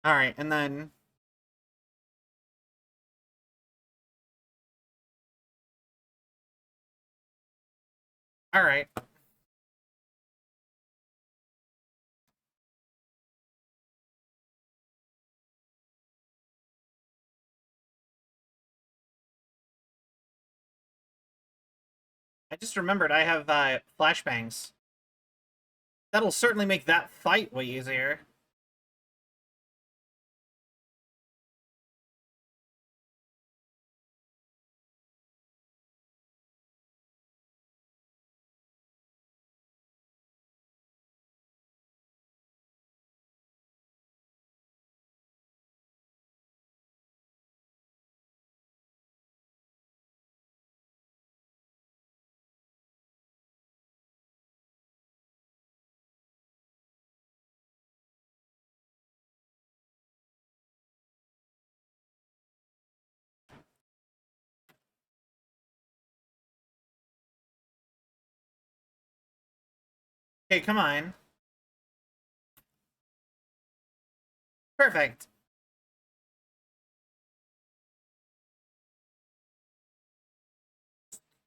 All right, and then all right. I just remembered I have flashbangs. That'll certainly make that fight way easier. Okay, come on. Perfect.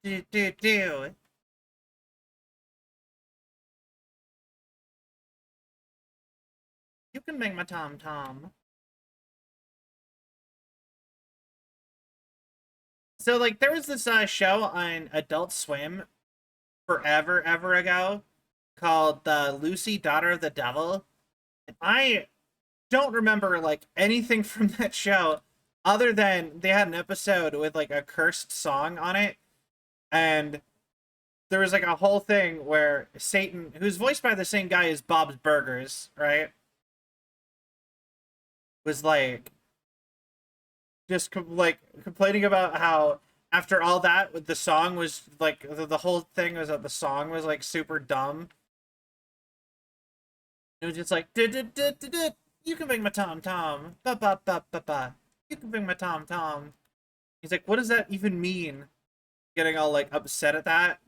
Do. You can make my Tom Tom. So, like, there was this show on Adult Swim forever, ever ago called Lucy, Daughter of the Devil. And I don't remember, like, anything from that show other than they had an episode with, like, a cursed song on it. And there was, like, a whole thing where Satan, who's voiced by the same guy as Bob's Burgers, right? Was, like, just like complaining about how after all that the song was like the whole thing was that the song was like super dumb. It was just like you can bring my Tom Tom ba ba ba ba ba. You can bring my Tom Tom. He's like, what does that even mean? Getting all like upset at that.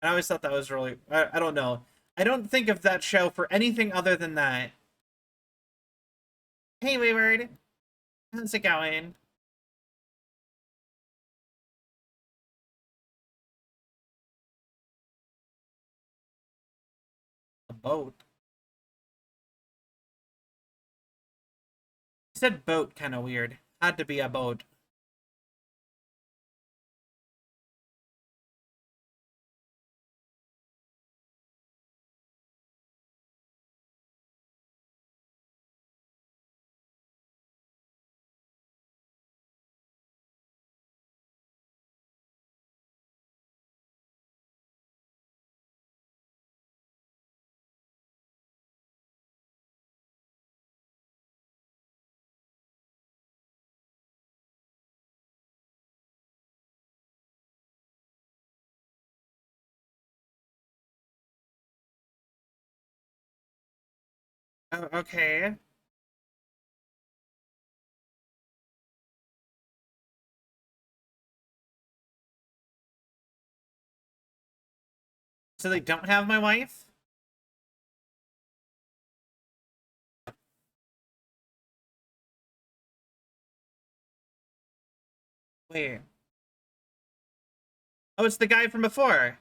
And I always thought that was really, I don't know. I don't think of that show for anything other than that. Hey, Wayward. How's it going? A boat. He said boat kind of weird. Had to be a boat. Oh, okay. So they don't have my wife? Wait. Oh, it's the guy from before.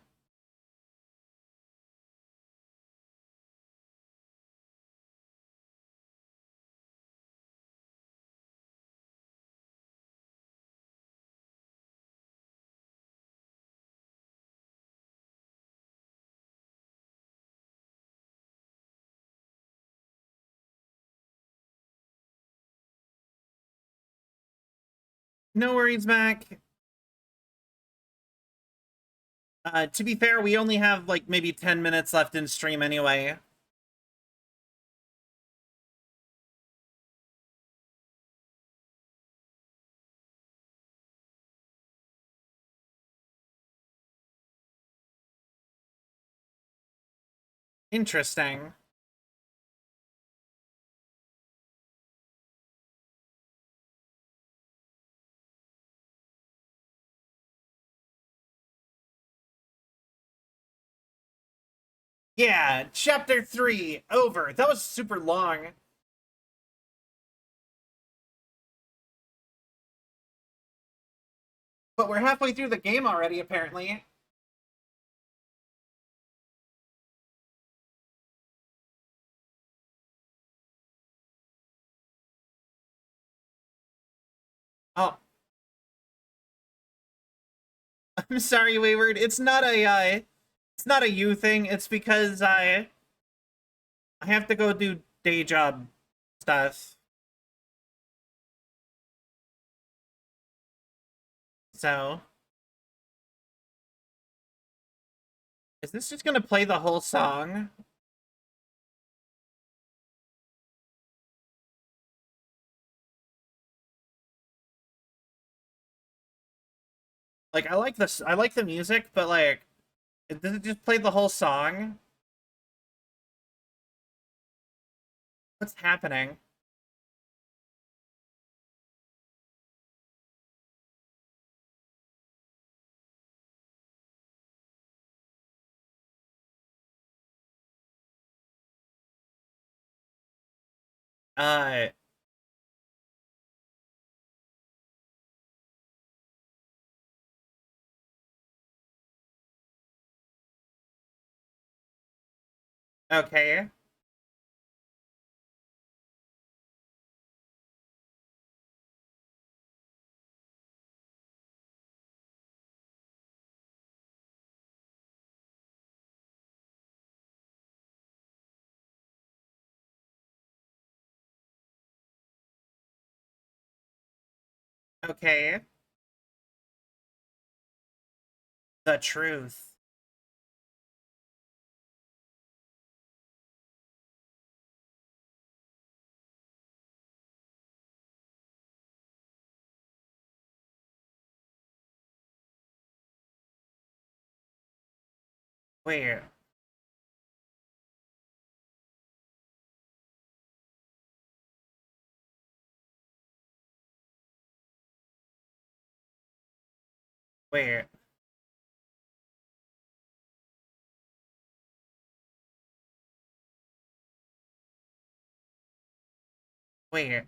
No worries, Mac. To be fair, we only have like maybe 10 minutes left in stream anyway. Interesting. Yeah, chapter 3, over. That was super long. But we're halfway through the game already, apparently. Oh, I'm sorry, Wayward. It's not a you thing. It's because I have to go do day job stuff. So, is this just gonna play the whole song? Like, I like this. I like the music, but like, does it just play the whole song? What's happening? Uh, okay. Okay. The truth. Wait. Wait. Wait.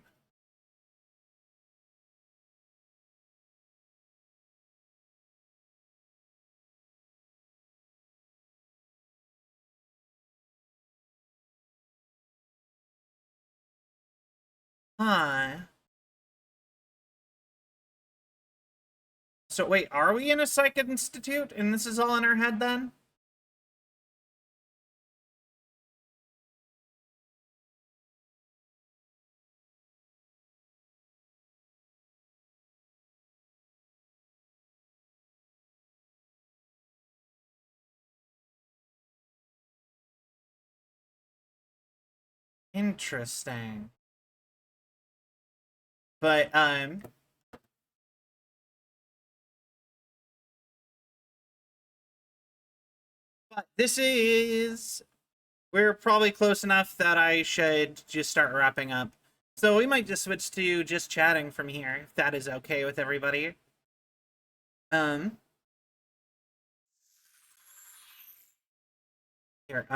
Huh. So wait, are we in a psych institute and this is all in our head then? Interesting. But this is, we're probably close enough that I should just start wrapping up. So we might just switch to just chatting from here, if that is okay with everybody. Here,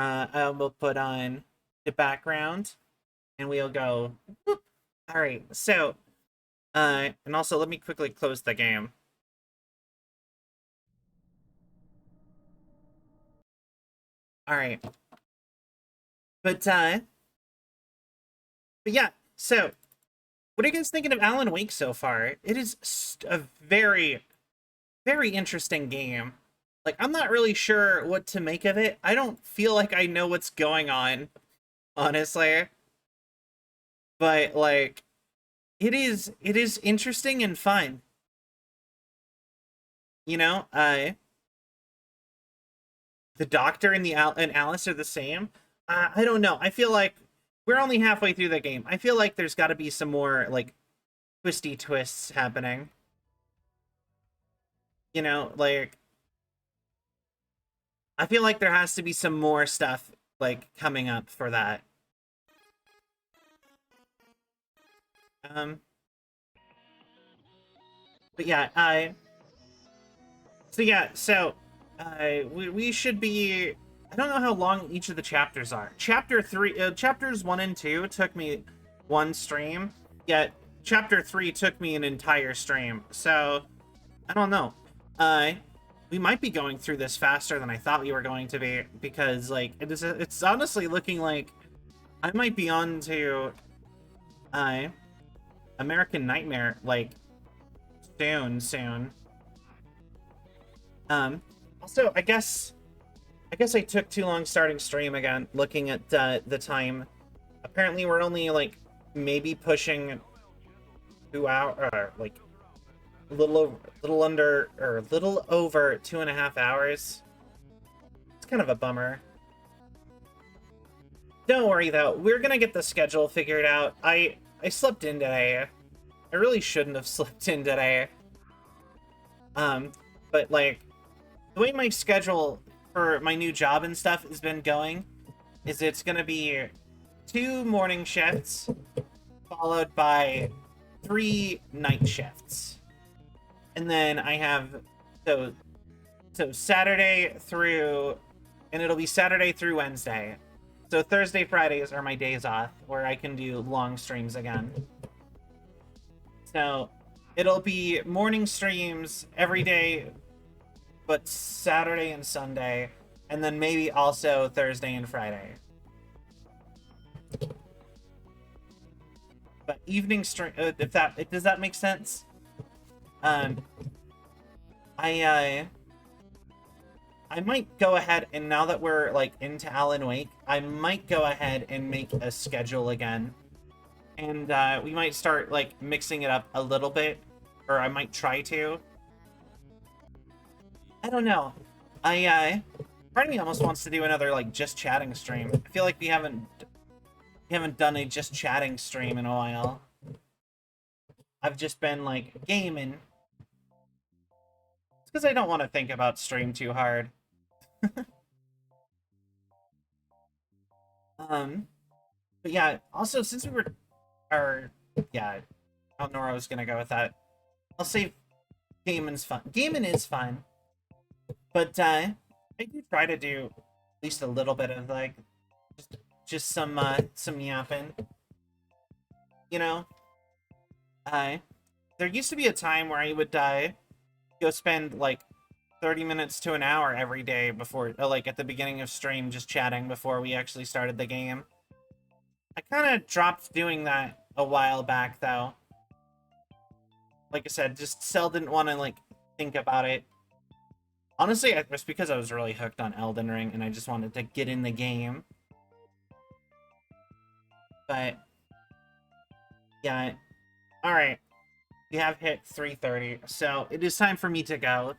we'll put on the background and we'll go. Whoop. All right, so, and also let me quickly close the game. All right. But yeah, so what are you guys thinking of Alan Wake so far? It is a very, very interesting game. Like, I'm not really sure what to make of it. I don't feel like I know what's going on, honestly. But like, it is interesting and fun. You know, the Doctor and and Alice are the same. I don't know. I feel like we're only halfway through the game. I feel like there's got to be some more like twisty twists happening. You know, like I feel like there has to be some more stuff like coming up for that. Um, but yeah, we should be. I don't know how long each of the chapters are. Chapter 3, chapters 1 and 2 took me one stream, yet chapter 3 took me an entire stream. So I don't know. We might be going through this faster than I thought we were going to be, because like it's honestly looking like I might be on to American Nightmare like soon. Also, I guess I took too long starting stream again, looking at the time. Apparently we're only like maybe pushing 2 hours, or like a little under, or a little over 2.5 hours. It's kind of a bummer. Don't worry though, we're gonna get the schedule figured out. I slept in today. I really shouldn't have slept in today. But like the way my schedule for my new job and stuff has been going is it's gonna be 2 morning shifts followed by 3 night shifts. And then I have so Saturday through, and it'll be Saturday through Wednesday. So Thursday, Fridays are my days off where I can do long streams again. So it'll be morning streams every day, but Saturday and Sunday, and then maybe also Thursday and Friday. But evening stream, does that make sense? Um, I might go ahead, and now that we're like into Alan Wake, I might go ahead and make a schedule again, and we might start like mixing it up a little bit, or I might try to. I don't know. Part of me almost wants to do another like just chatting stream. I feel like we haven't done a just chatting stream in a while. I've just been like gaming. It's because I don't want to think about stream too hard. But yeah, also since we were, or yeah, I don't know where I was gonna go with that. I'll save Gaming's fun. Gaming is fun. But I do try to do at least a little bit of like just some yapping. You know? There used to be a time where I would go spend like 30 minutes to an hour every day before, like at the beginning of stream, just chatting before we actually started the game. I kind of dropped doing that a while back, though. Like I said, just Cell didn't want to, like, think about it. Honestly, it was because I was really hooked on Elden Ring, and I just wanted to get in the game. But, yeah. Alright. We have hit 3:30, so it is time for me to go.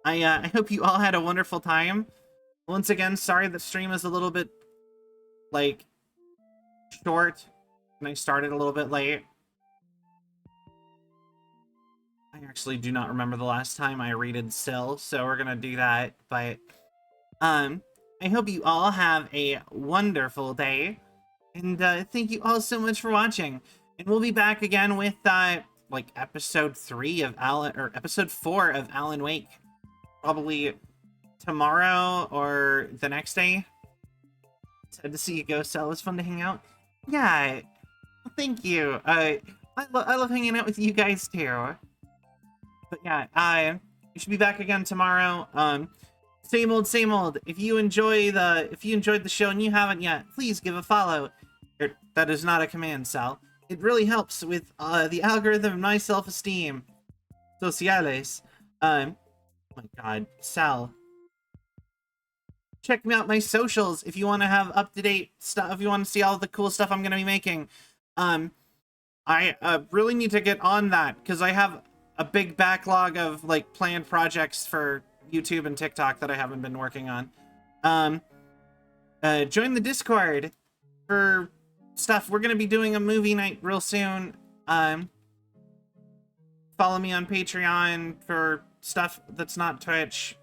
I hope you all had a wonderful time. Once again, sorry the stream is a little bit, like, short, and I started a little bit late. I actually do not remember the last time I rated Sill, so we're gonna do that, but, I hope you all have a wonderful day, and, thank you all so much for watching, and we'll be back again with, like, episode 4 of Alan Wake. Probably tomorrow or the next day. Sad to see you go, Cell. It's fun to hang out. Yeah, thank you. I love hanging out with you guys too. But yeah, we should be back again tomorrow. Same old, same old. If you enjoyed the show and you haven't yet, please give a follow. That is not a command, Sal. It really helps with the algorithm and my self-esteem. Sociales. Oh my god, Sal. Check me out my socials if you want to have up-to-date stuff, if you want to see all the cool stuff I'm going to be making. I really need to get on that, because I have a big backlog of, like, planned projects for YouTube and TikTok that I haven't been working on. Join the Discord for stuff. We're going to be doing a movie night real soon. Follow me on Patreon for stuff that's not Twitch.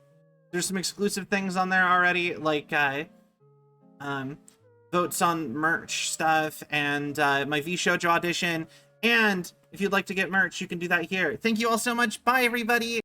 There's some exclusive things on there already, like votes on merch stuff and my V-Shoujo audition. And if you'd like to get merch, you can do that here. Thank you all so much. Bye, everybody.